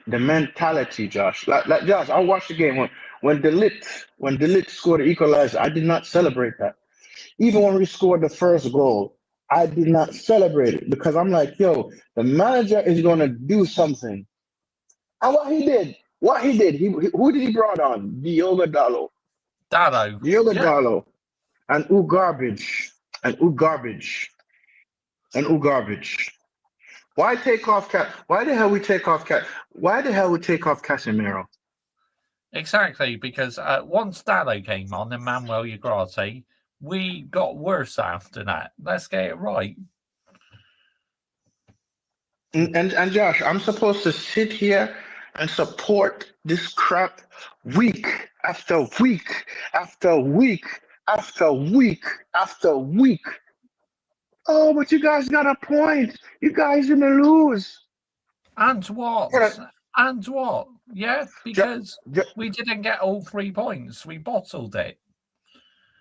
Josh. Like Josh, I watched the game when Delit scored the equalizer. I did not celebrate that. Even when we scored the first goal, I did not celebrate it because I'm like, yo, the manager is gonna do something. And what he did, who did he brought on? Diogo Dalot. Diogo Dalot. And who garbage. Why take off Why the hell we take off Casemiro? Exactly, because once Dallo came on and Manuel Ugarte, we got worse after that. Let's get it right. And Josh, I'm supposed to sit here and support this crap week after week after week after week after week. Oh, but you guys got a point. You guys didn't lose. And what? And what? Yeah, because we didn't get all 3 points. We bottled it.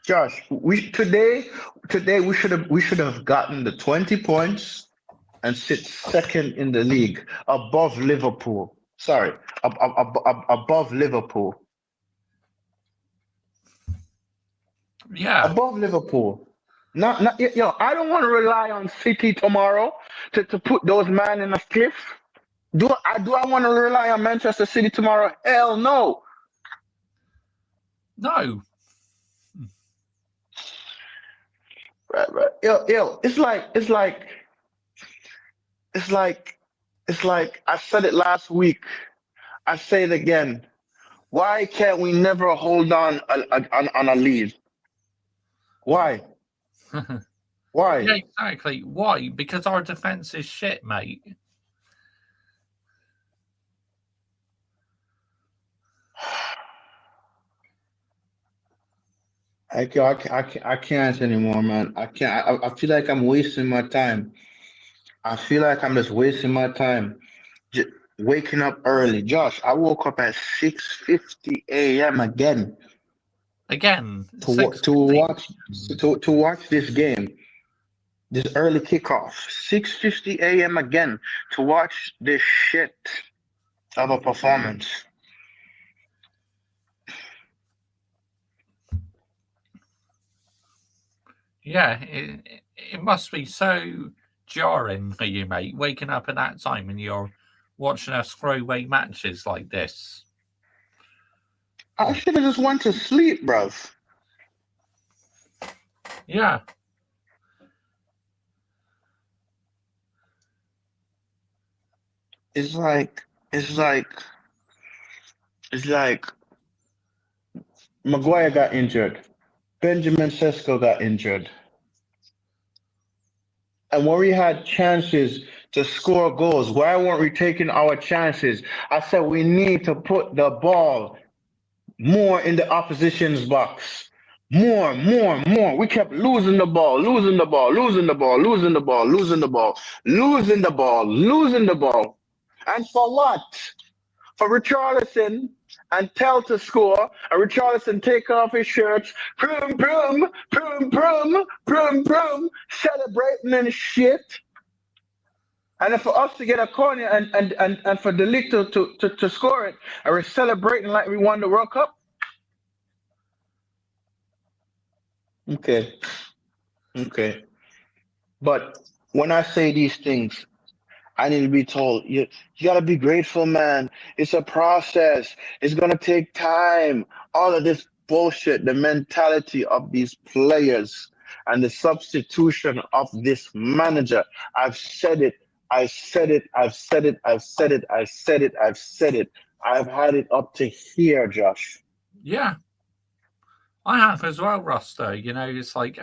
Josh, today we should have gotten the 20 points and sit second in the league above Liverpool. Sorry, above Liverpool. Yeah, above Liverpool. Not I don't want to rely on City tomorrow to put those men in a cliff. Do I want to rely on Manchester City tomorrow? Hell no. No. Right. Yo, it's like I said it last week. I say it again. Why can't we never hold on a lead? Why? Why? Yeah, exactly. Why? Because our defense is shit, mate. I can't anymore, man. I can't. I feel like I'm wasting my time. I feel like I'm just wasting my time. Waking up early. Josh, I woke up at 6:50 a.m. again. Again, to watch this game, this early kickoff, 6:50 a.m. again, to watch this shit of a performance. Yeah, it must be so jarring for you, mate, waking up at that time and you're watching us throw away matches like this. I should have just went to sleep, bruv. Yeah. It's like Maguire got injured. Benjamin Sesko got injured. And when we had chances to score goals, why weren't we taking our chances? I said we need to put the ball more in the opposition's box. More. We kept losing the ball. And for what? For Richarlison and Tell to score, and Richarlison take off his shirts, prum, celebrating and shit. And then for us to get a corner and for De Ligt to score it, and we're celebrating like we won the World Cup. Okay. But when I say these things, I need to be told, you gotta be grateful, man. It's a process. It's gonna take time. All of this bullshit, the mentality of these players and the substitution of this manager. I've said it. I've had it up to here, Josh. Yeah. I have as well, Rasta. You know, it's like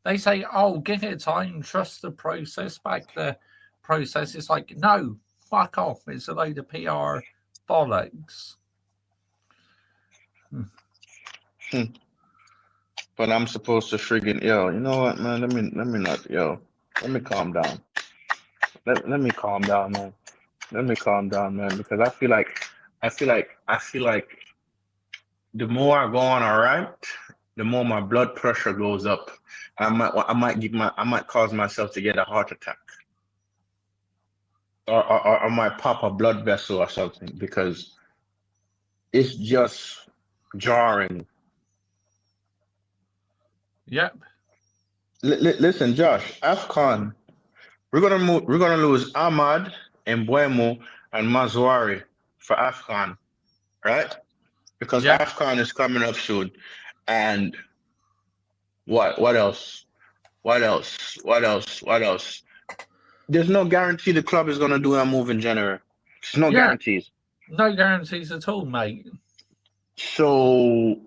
they say, oh, give it time, trust the process, back the process. It's like, no, fuck off. It's a load of PR bollocks. But I'm supposed to friggin' you know what, man? Let me calm down. Let me calm down, man. Because I feel like the more I go on a rant, the more my blood pressure goes up. I might cause myself to get a heart attack. Or I might pop a blood vessel or something, because it's just jarring. Yep. Listen, Josh, AFCON, we're gonna lose Ahmad, Mbeumo, and Mazwari for AFCON, right? Because AFCON is coming up soon. And what else? There's no guarantee the club is gonna do a move in January. There's no guarantees. No guarantees at all, mate. So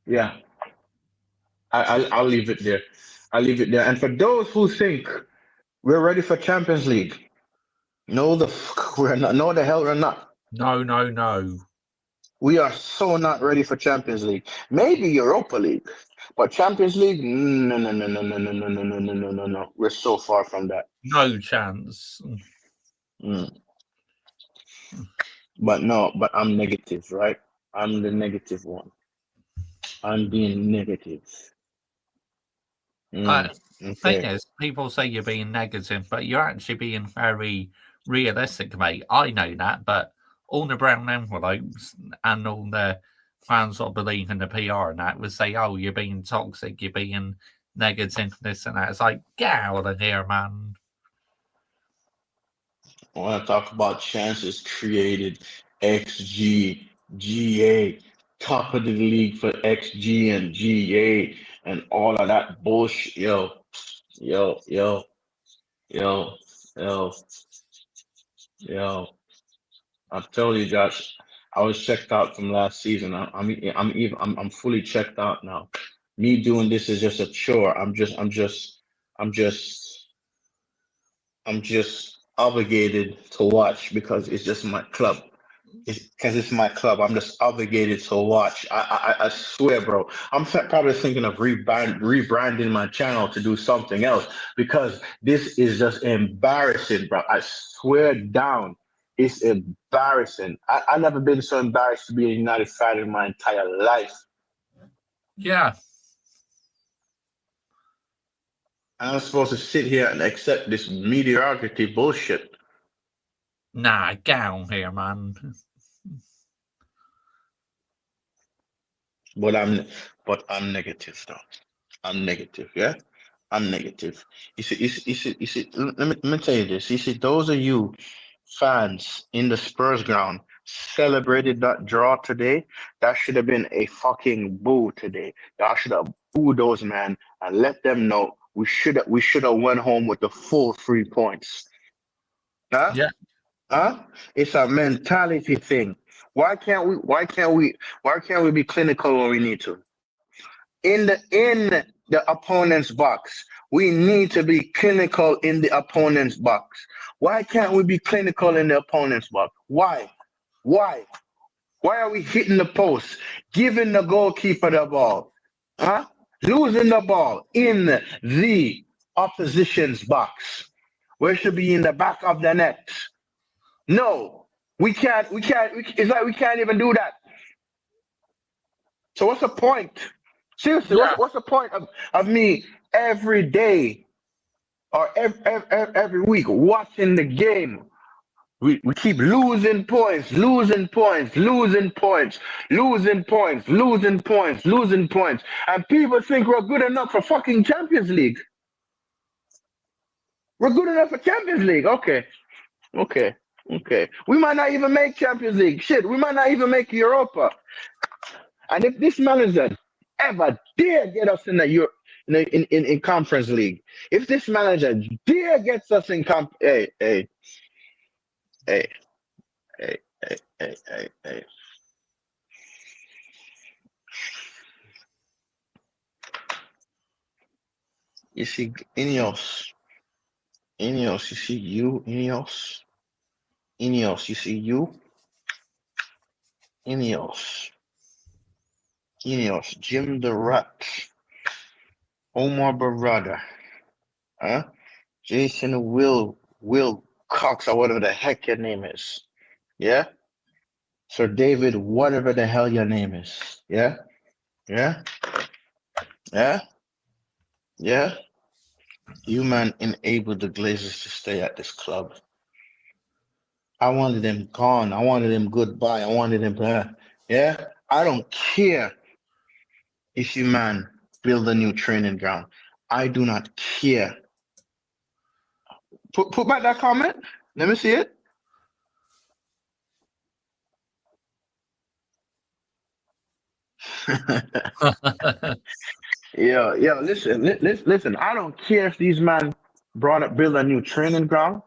yeah, I'll leave it there. And for those who think we're ready for Champions League, no, we're not. No, the hell we're not. No. We are so not ready for Champions League. Maybe Europa League, but Champions League, no. We're so far from that. No chance. But I'm negative, right? I'm the negative one. I'm being negative. Thing is, people say you're being negative, but you're actually being very realistic, mate. I know that, but all the brown envelopes and all the fans that believe in the PR and that would say, oh, you're being toxic, you're being negative, this and that. It's like, get out of here, man. I want to talk about chances created, XG, GA, top of the league for XG and GA, and all of that bullshit. Yo. I'm telling you, Josh, I was checked out from last season. I'm fully checked out now. Me doing this is just a chore. I'm just obligated to watch because it's just my club. It's my club. I'm just obligated to watch. I swear, bro. I'm probably thinking of rebranding my channel to do something else because this is just embarrassing, bro. I swear down. It's embarrassing. I never been so embarrassed to be a United fan in my entire life. Yeah. I'm supposed to sit here and accept this mediocrity bullshit. Nah, get on here, man. But I'm negative though. I'm negative, yeah? I'm negative. You see, let me tell you this. You see, those of you fans in the Spurs ground celebrated that draw today. That should have been a fucking boo today. Y'all should have booed those man and let them know we should have went home with the full 3 points. Huh? Yeah. Huh? It's a mentality thing. Why can't we be clinical when we need to? In the opponent's box, we need to be clinical in the opponent's box. Why can't we be clinical in the opponent's box? Why? Why are we hitting the post, giving the goalkeeper the ball? Huh? Losing the ball in the opposition's box. Where it should be in the back of the net. No, we can't. It's like we can't even do that. So what's the point? Seriously, Yeah. what's the point of me every day or every week watching the game? We keep losing points, losing points, losing points, losing points, losing points, losing points. And people think we're good enough for fucking Champions League. We're good enough for Champions League. Okay. We might not even make Champions League. Shit, we might not even make Europa. And if this manager ever dare get us in in Conference League, if this manager dare gets us in hey. You see, Ineos, you see you, Ineos, you see you, Ineos, Jim the Rat, Omar Barada, huh? Jason Will Cox, or whatever the heck your name is. Yeah? Sir David, whatever the hell your name is. Yeah? Yeah? Yeah? Yeah? You man enabled the Glazers to stay at this club. I wanted them gone. I wanted them goodbye. I wanted them yeah? I don't care if you man build a new training ground. I do not care. Put back that comment. Let me see it. Yeah, listen. I don't care if these men build a new training ground.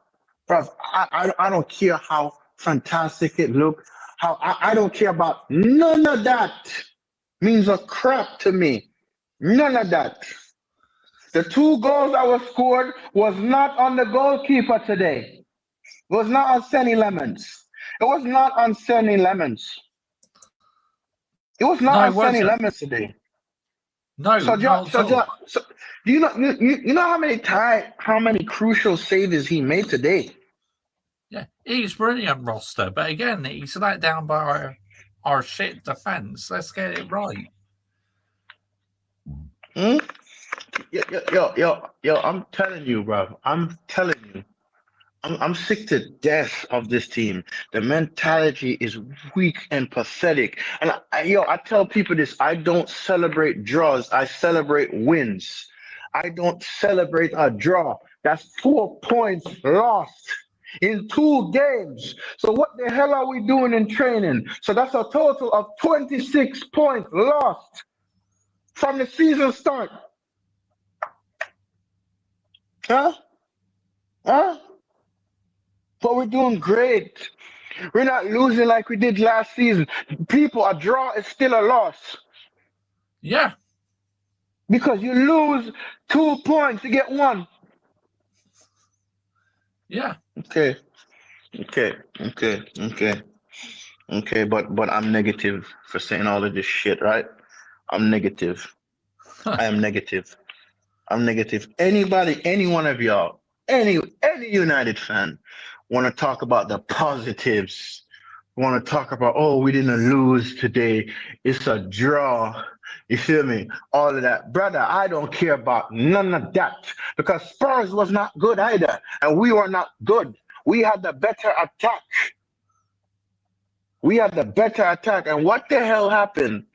Bruv, I don't care how fantastic it look. I don't care about none of that. Means a crap to me. None of that. The 2 goals that were scored was not on the goalkeeper today. It was not on Senny Lemons. It was not on Senny Lemons. It was not on Senny Lemons today. No, So do you know how many crucial saves he made today? Yeah, he's brilliant, Roster. But again, he's let down by our shit defense. Let's get it right. Hmm? Yo, I'm telling you, bro. I'm telling you. I'm sick to death of this team. The mentality is weak and pathetic. And I tell people this: I don't celebrate draws. I celebrate wins. I don't celebrate a draw. That's 4 points lost in 2 games. So what the hell are we doing in training? So that's a total of 26 points lost from the season start. Huh? But we're doing great. We're not losing like we did last season. People, a draw is still a loss. Yeah. Because you lose 2 points to get 1. Yeah. Okay, but I'm negative for saying all of this shit, right? I'm negative. I am negative. I'm negative. Any one of y'all, any United fan want to talk about the positives. Want to talk about, oh, we didn't lose today. It's a draw. You feel me? All of that. Brother, I don't care about none of that because Spurs was not good either. And we were not good. We had the better attack. We had the better attack. And what the hell happened?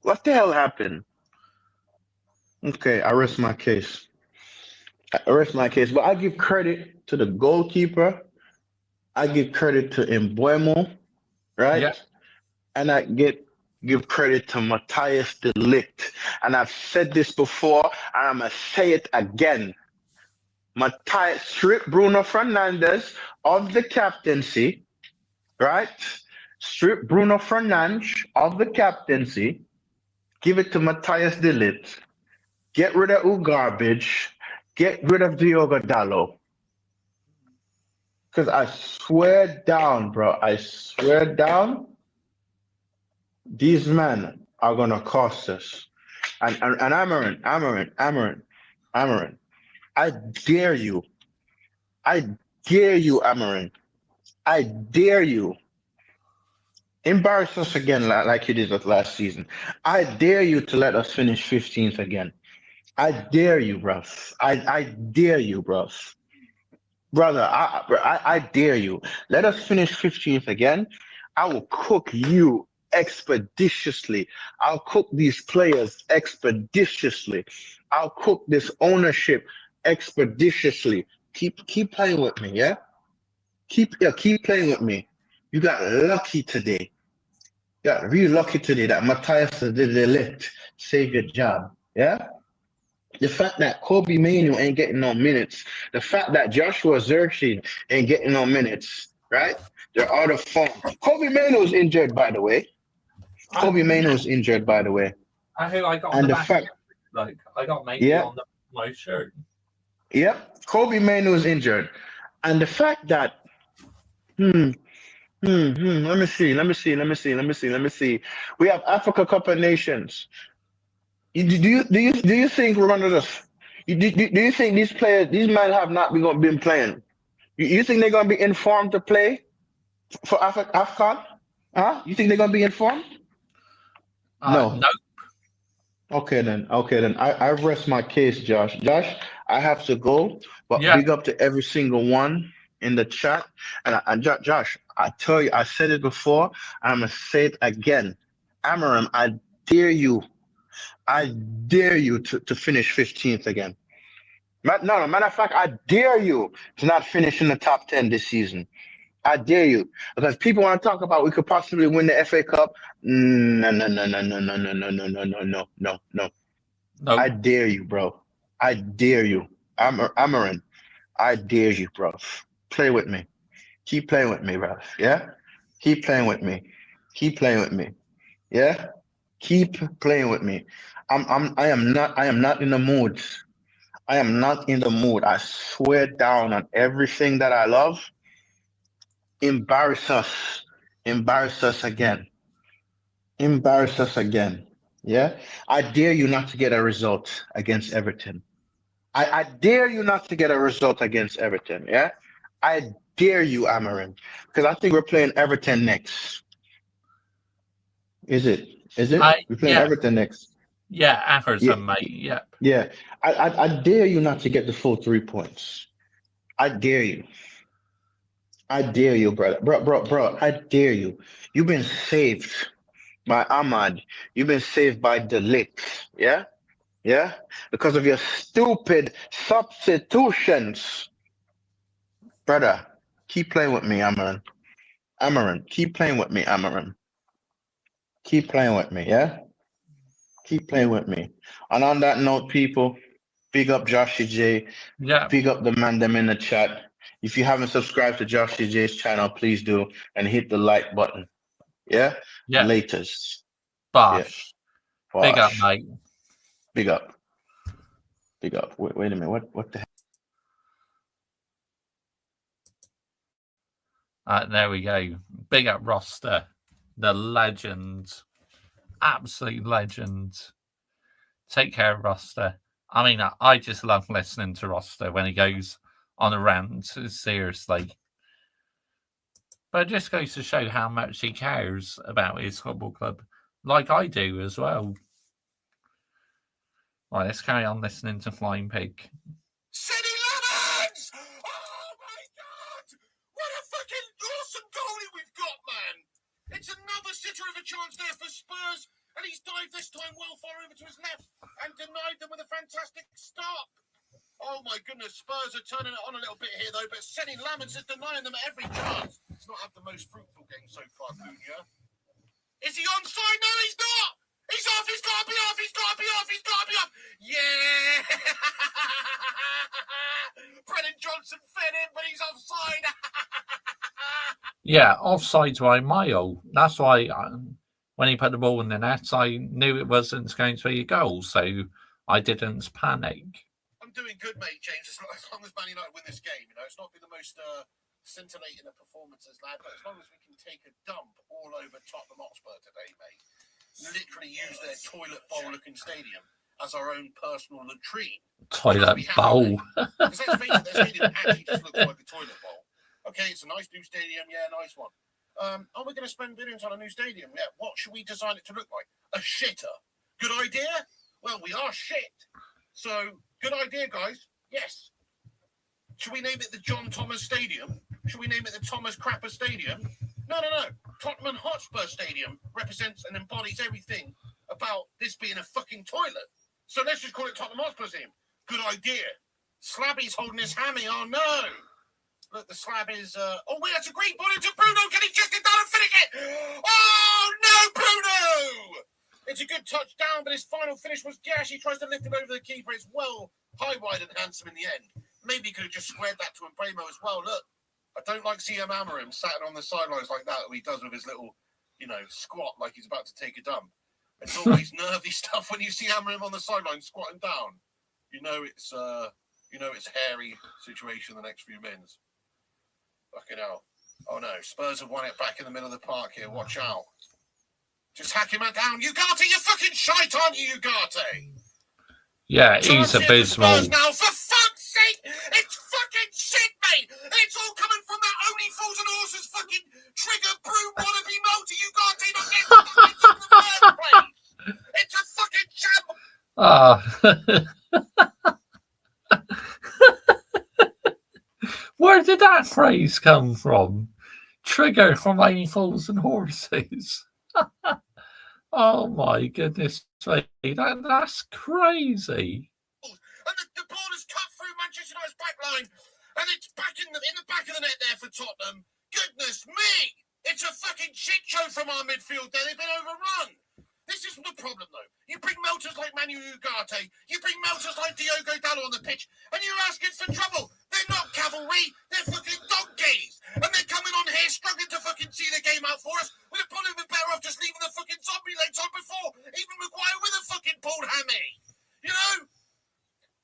What the hell happened? Okay, I rest my case. I rest my case. But I give credit to the goalkeeper. I give credit to Embuemo, right? Yeah. And I give credit to Matthias de Ligt. And I've said this before, and I'm gonna say it again. Matthias strip Bruno Fernandes of the captaincy, right? Strip Bruno Fernandes of the captaincy. Give it to Matthias de Ligt. Get rid of garbage. Get rid of Diogo Dallo. Because I swear down, bro. I swear down. These men are gonna cost us. And Amorim, I dare you. I dare you, Amorim. I dare you. Embarrass us again like you did last season. I dare you to let us finish 15th again. I dare you, bruv. I dare you, bruv. Brother, I dare you. Let us finish 15th again. I will cook you expeditiously. I'll cook these players expeditiously. I'll cook this ownership expeditiously. Keep playing with me, yeah? Keep playing with me. You got lucky today. You got really lucky today that Matthias de Ligt saved your job, yeah? The fact that Kobe Manu ain't getting no minutes, the fact that Joshua Xerxes ain't getting no minutes, right? They're out of form. Kobe Manu's injured, by the way. Kobe Manu's injured, by the way. Who I got on And the the back. fact, Like, I got maybe yeah, on my shirt. yep, Kobe Manu's injured. And the fact that, let me see. We have Africa Cup of Nations. Do you think Rwanda does? Do you think these players, these men have not been playing? You think they're gonna be informed to play for AFCON? Huh? You think they're gonna be informed? No. No. Okay then. I rest my case, Josh. Josh, I have to go, but Yeah. big up to every single one in the chat. And Josh, I tell you, I said it before, I'm gonna say it again. Amorim, I dare you. I dare you to finish 15th again. No, matter of fact, I dare you to not finish in the top 10 this season. I dare you. Because people want to talk about we could possibly win the FA Cup. No. No. I dare you, bro. I dare you. Amorim, I dare you, bro. Play with me. Keep playing with me, bro. Yeah? Keep playing with me. Keep playing with me. Yeah? Keep playing with me. I am not in the mood. I am not in the mood. I swear down on everything that I love. Embarrass us. Embarrass us again. Embarrass us again. Yeah? I dare you not to get a result against Everton. I dare you not to get a result against Everton. Yeah? I dare you, Amorim. Because I think we're playing Everton next. Is it? We're playing Everton next. Yeah, Everton, Yeah. mate. Yep. Yeah. I dare you not to get the full 3 points. I dare you. I dare you, brother. Bro, I dare you. You've been saved by Ahmad. You've been saved by De Ligt. Yeah? Yeah? Because of your stupid substitutions. Brother, keep playing with me, Amorim. Amorim, keep playing with me, Amorim. Keep playing with me, yeah? Keep playing with me. And on that note, people, big up Joshy J. Yeah. Big up the man them in the chat. If you haven't subscribed to Joshy J's channel, please do and hit the like button. Yeah? Yeah. Latest. Bosh. Yeah. Big up, Bosh. mate. Big up. Big up. Wait a minute. What the heck? There we go. Big up Roster. The legend. Absolute legend. Take care of Roster. I mean, I just love listening to Roster when he goes on a rant. Seriously. But it just goes to show how much he cares about his football club, like I do as well. Right, let's carry on listening to Flying Pig. City Lemons! Oh my god! What a fucking awesome goalie we've got, man! It's another sitter of a chance there for Spurs, and he's dived this time well far over to his left and denied them with a fantastic stop. Oh my goodness, Spurs are turning it on a little bit here though, but City Lemons is denying them every chance. He's not had the most fruitful game so far, Cunha. Is he onside? No, he's not! He's off! He's got to be off! He's got to be off! He's got to be off! Yeah! Brennan Johnson fed in, but he's offside! Yeah, offsides by a mile. That's why when he put the ball in the net, I knew it wasn't going to be a goal, so I didn't panic. I'm doing good, mate, James, as long as Man United win this game. You know, it's not been the most scintillating of performances, lad, but as long as we can take a dump all over Tottenham Hotspur today, mate, literally use their toilet bowl-looking stadium as our own personal latrine. Toilet bowl. Because let's face it, their stadium actually just looks like a toilet bowl. Okay, it's a nice new stadium, yeah, nice one. Are we going to spend billions on a new stadium? Yeah, what should we design it to look like? A shitter. Good idea? Well, we are shit. So, good idea, guys. Yes. Should we name it the John Thomas Stadium? Should we name it the Thomas Crapper Stadium? No. Tottenham Hotspur Stadium represents and embodies everything about this being a fucking toilet. So let's just call it Tottenham Hotspur Stadium. Good idea. Slabby's holding his hammy. Oh, no. Look, the slab is... Oh, wait, that's a great ball into Bruno. Can he chest it down and finish it? Oh, no, Bruno! It's a good touchdown, but his final finish was gash. He tries to lift it over the keeper. It's well high, wide, and handsome in the end. Maybe he could have just squared that to Mbremo as well. Look, I don't like seeing Amorim sat on the sidelines like that, what he does with his little, squat like he's about to take a dump. It's always nervy stuff when you see Amorim on the sideline squatting down. It's a hairy situation the next few minutes. Fucking hell. Oh no, Spurs have won it back in the middle of the park here. Watch out. Just hack him down. Ugarte, you're fucking shite, aren't you, Ugarte? Yeah, he's abysmal. Now, for fuck's sake, it's fucking shit, mate. It's all coming from that Only Fools and Horses fucking trigger broom wannabe motor. Ugarte not getting in the first place. It's a fucking shambles. Where did that phrase come from? Trigger from Only Fools and Horses. Oh my goodness me, that's crazy. And the ball is cut through Manchester United's back line, and it's back in the back of the net there for Tottenham. Goodness me! It's a fucking shit show from our midfield there. They've been overrun. This isn't the problem, though. You bring melters like Manu Ugarte, you bring melters like Diogo Dallo on the pitch, and you're asking for trouble. They're not cavalry, they're fucking donkeys. And they're coming on here struggling to fucking see the game out for us. We'd have probably been better off just leaving the fucking zombie legs on before. Even Maguire with a fucking pulled hammy.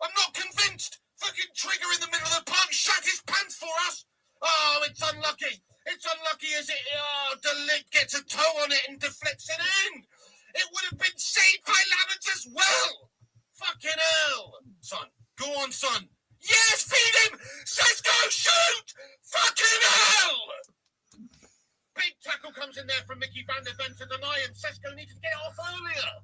I'm not convinced. Fucking Trigger in the middle of the park shat his pants for us. Oh, it's unlucky. It's unlucky as it... Oh, De Ligt gets a toe on it and deflects it in. It would have been saved by Lamens as well. Fucking hell. Son, go on, son. Yes, feed him. Sesko, shoot. Fucking hell. Big tackle comes in there from Mickey van der Ven to deny him. Sesko needed to get it off earlier.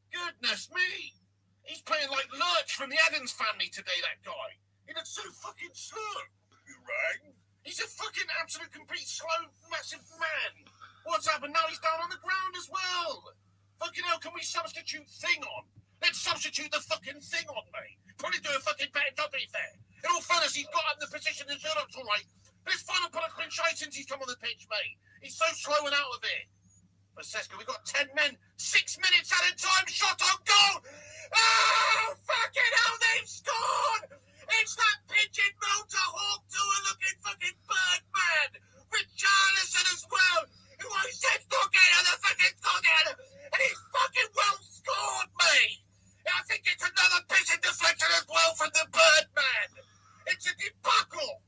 Goodness me. He's playing like Lurch from the Addams Family today, that guy. He looks so fucking slow. You rang? He's a fucking absolute complete slow, massive man. What's happened? Now he's down on the ground as well. Fucking hell, can we substitute Thing on? Let's substitute the fucking Thing on, mate. Probably do a fucking better job, to be fair. In all fairness, he's got up in the position and it looks all right. But his final product's been shy since he's come on the pitch, mate. He's so slow and out of it. But Sesko, we've got 10 men, 6 minutes at a time, shot on goal. Oh, fucking hell, they've scored. It's that pigeon motor hawk tour looking fucking bird man. Richarlison as well. Who I said Storgate the fucking Storgate. And he's fucking well scored, mate. I think it's another pigeon deflection as well from the bird man. It's a debacle.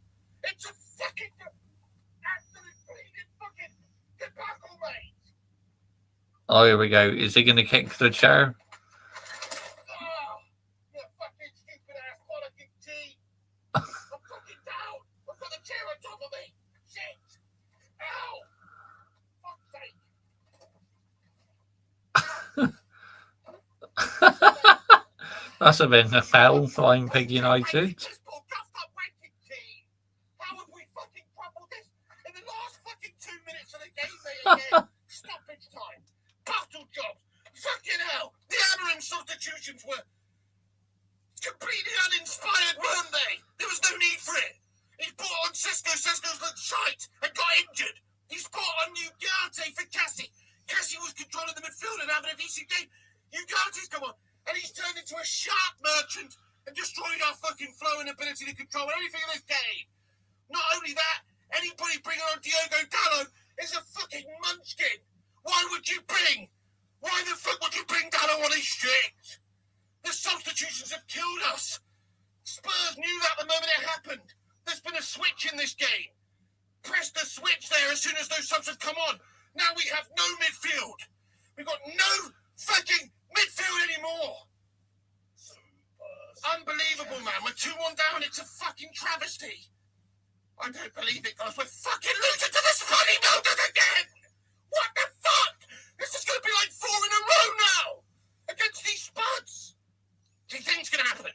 It's a fucking absolute bleeding fucking debacle, mate. Oh, here we go. Is he going to kick the chair? Oh, you fucking stupid ass fucking tea. I'm fucking down. I've got the chair on top of me. Shit. That's a bit of a foul, Flying Pig United. How have we fucking crumbled this in the last fucking 2 minutes of the game, mate? Again, stoppage time, bottle jobs, fucking hell. The Amorim substitutions were completely uninspired, weren't they? There was no need for it. He brought on Sesko. Sesko's looked shite and got injured. He's brought on Ugarte for Cassie. Cassie was controlling the midfield and having a decent game. Ugarte's come on, and he's turned into a shark merchant and destroyed our fucking flow and ability to control anything in this game. Not only that, anybody bringing on Diogo Dalot is a fucking munchkin. Why would you bring? Why the fuck would you bring Dalot on his shit? The substitutions have killed us. Spurs knew that the moment it happened. There's been a switch in this game. Press the switch there as soon as those subs have come on. Now we have no midfield. We've got no fucking midfield anymore. Unbelievable, man. We're 2-1 down. It's a fucking travesty. I don't believe it, guys. We're fucking losing to the Spuddy Builders again. What the fuck? This is going to be like 4 in a row now against these Spuds. Do you think it's going to happen?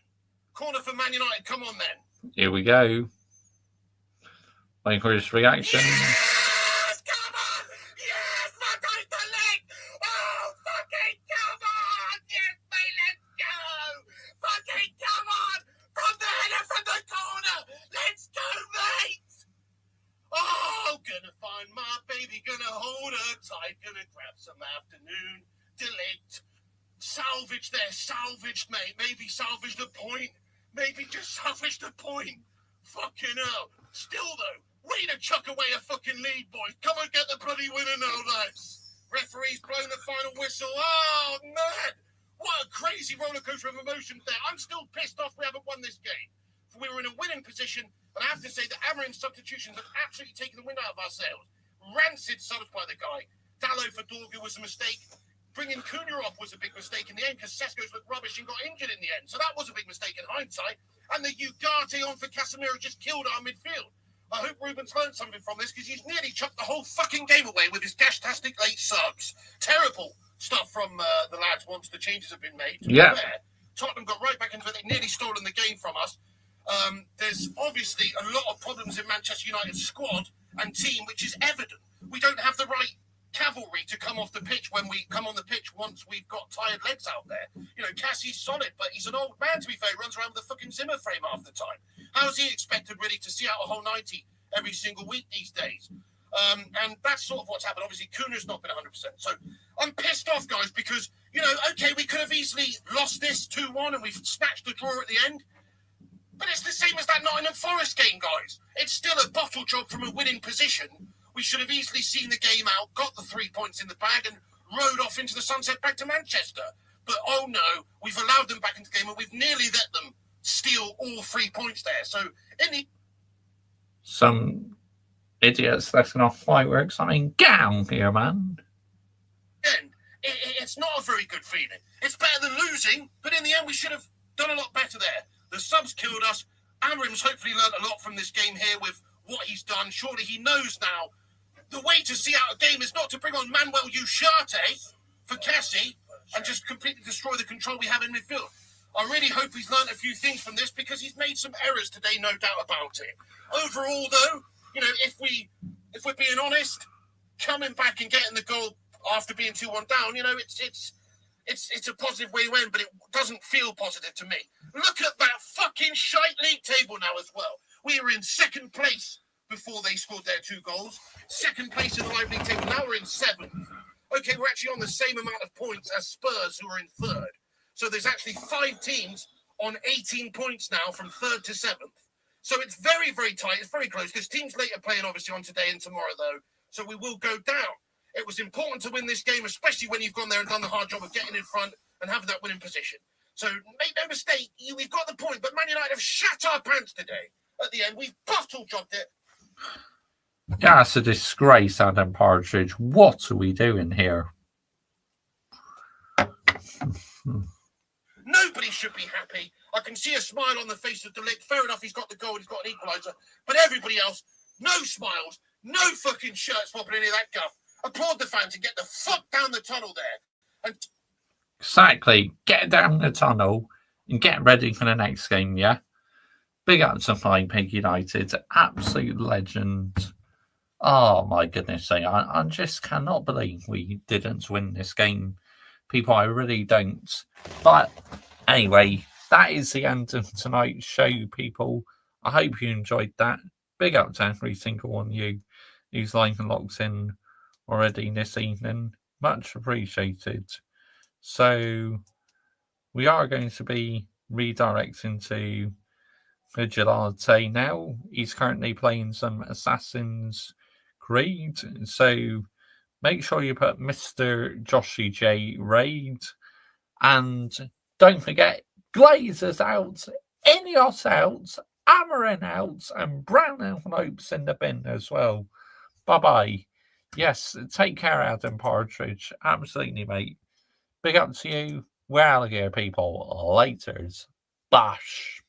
Corner for Man United. Come on, then. Here we go. Waiting for his reaction. Yes, come on. Yes, Matthias de Ligt. Oh, fucking come on. Yes, mate, let's go. Fucking come on. From the header, from the corner. Let's go, mate. Oh, gonna find my baby, gonna hold her tight, gonna grab some afternoon. Delete. Salvage there, salvaged, mate. Maybe salvage the point. Maybe just salvage the point. Fucking hell. Still, though, way to chuck away a fucking lead, boys. Come and get the bloody winner now, lads. Referee's blown the final whistle. Oh, man. What a crazy rollercoaster of emotions there. I'm still pissed off we haven't won this game. We were in a winning position, and I have to say that Amorim's substitutions have absolutely taken the wind out of our sails. Rancid subs by the guy. Dalot for Dorgu was a mistake. Bringing Cunha off was a big mistake in the end because Sesko's looked rubbish and got injured in the end. So that was a big mistake in hindsight. And the Ugarte on for Casemiro just killed our midfield. I hope Ruben's learned something from this because he's nearly chucked the whole fucking game away with his gashtastic late subs. Terrible stuff from the lads once the changes have been made. Yeah. Tottenham got right back into it. They nearly stolen the game from us. There's obviously a lot of problems in Manchester United's squad and team, which is evident. We don't have the right cavalry to come off the pitch when we come on the pitch once we've got tired legs out there. You know, Cassie's solid, but he's an old man, to be fair. He runs around with a fucking Zimmer frame half the time. How's he expected really to see out a whole 90 every single week these days? And that's sort of what's happened. Obviously, Cunha's not been 100%. So I'm pissed off, guys, because, you know, okay, we could have easily lost this 2-1 and we've snatched the draw at the end. But it's the same as that Nottingham Forest game, guys. It's still a bottle job from a winning position. We should have easily seen the game out, got the 3 points in the bag, and rode off into the sunset back to Manchester. But, oh no, we've allowed them back into the game, and we've nearly let them steal all 3 points there. So, in the... Some idiots letting off fireworks. I mean, down here, man. It's not a very good feeling. It's better than losing, but in the end, we should have done a lot better there. The subs killed us. Amorim's hopefully learned a lot from this game here with what he's done. Surely he knows now the way to see out a game is not to bring on Manuel Ugarte for Cassie and just completely destroy the control we have in midfield. I really hope he's learned a few things from this because he's made some errors today, no doubt about it. Overall, though, you know, if we're being honest, coming back and getting the goal after being 2-1 down, you know, it's a positive way to end, but it doesn't feel positive to me. Look at that fucking shite league table now as well. We were in second place before they scored their 2 goals. Second place in the live league table. Now we're in 7th. Okay, we're actually on the same amount of points as Spurs, who are in 3rd. So there's actually 5 teams on 18 points now from 3rd to 7th. So it's very, very tight. It's very close. There's teams later playing, obviously, on today and tomorrow, though. So we will go down. It was important to win this game, especially when you've gone there and done the hard job of getting in front and having that winning position. So make no mistake, we've got the point, but Man United have shat our pants today. At the end, we've bottle jobbed it. Yeah, it's a disgrace, Adam Partridge. What are we doing here? Nobody should be happy. I can see a smile on the face of De Ligt. Fair enough, he's got the goal, he's got an equaliser. But everybody else, no smiles, no fucking shirt swapping, any of that guff. Applaud the fans and get the fuck down the tunnel there. And Exactly. Get down the tunnel and get ready for the next game, yeah? Big up to Flying Pig United, absolute legend. Oh my goodness, I just cannot believe we didn't win this game. People, I really don't. But anyway, that is the end of tonight's show, people. I hope you enjoyed that. Big up to every single one of you who's live and locked in already this evening. Much appreciated. So we are going to be redirecting to Vigilante now. He's currently playing some Assassin's Creed. So make sure you put Mr. Joshy J Raid. And don't forget, Glazers out, Ineos out, Amorim out, and brown envelopes in the bin as well. Bye-bye. Yes, take care, Adam Partridge. Absolutely, mate. Big up to you. We're out of here, people. Laters. Bash.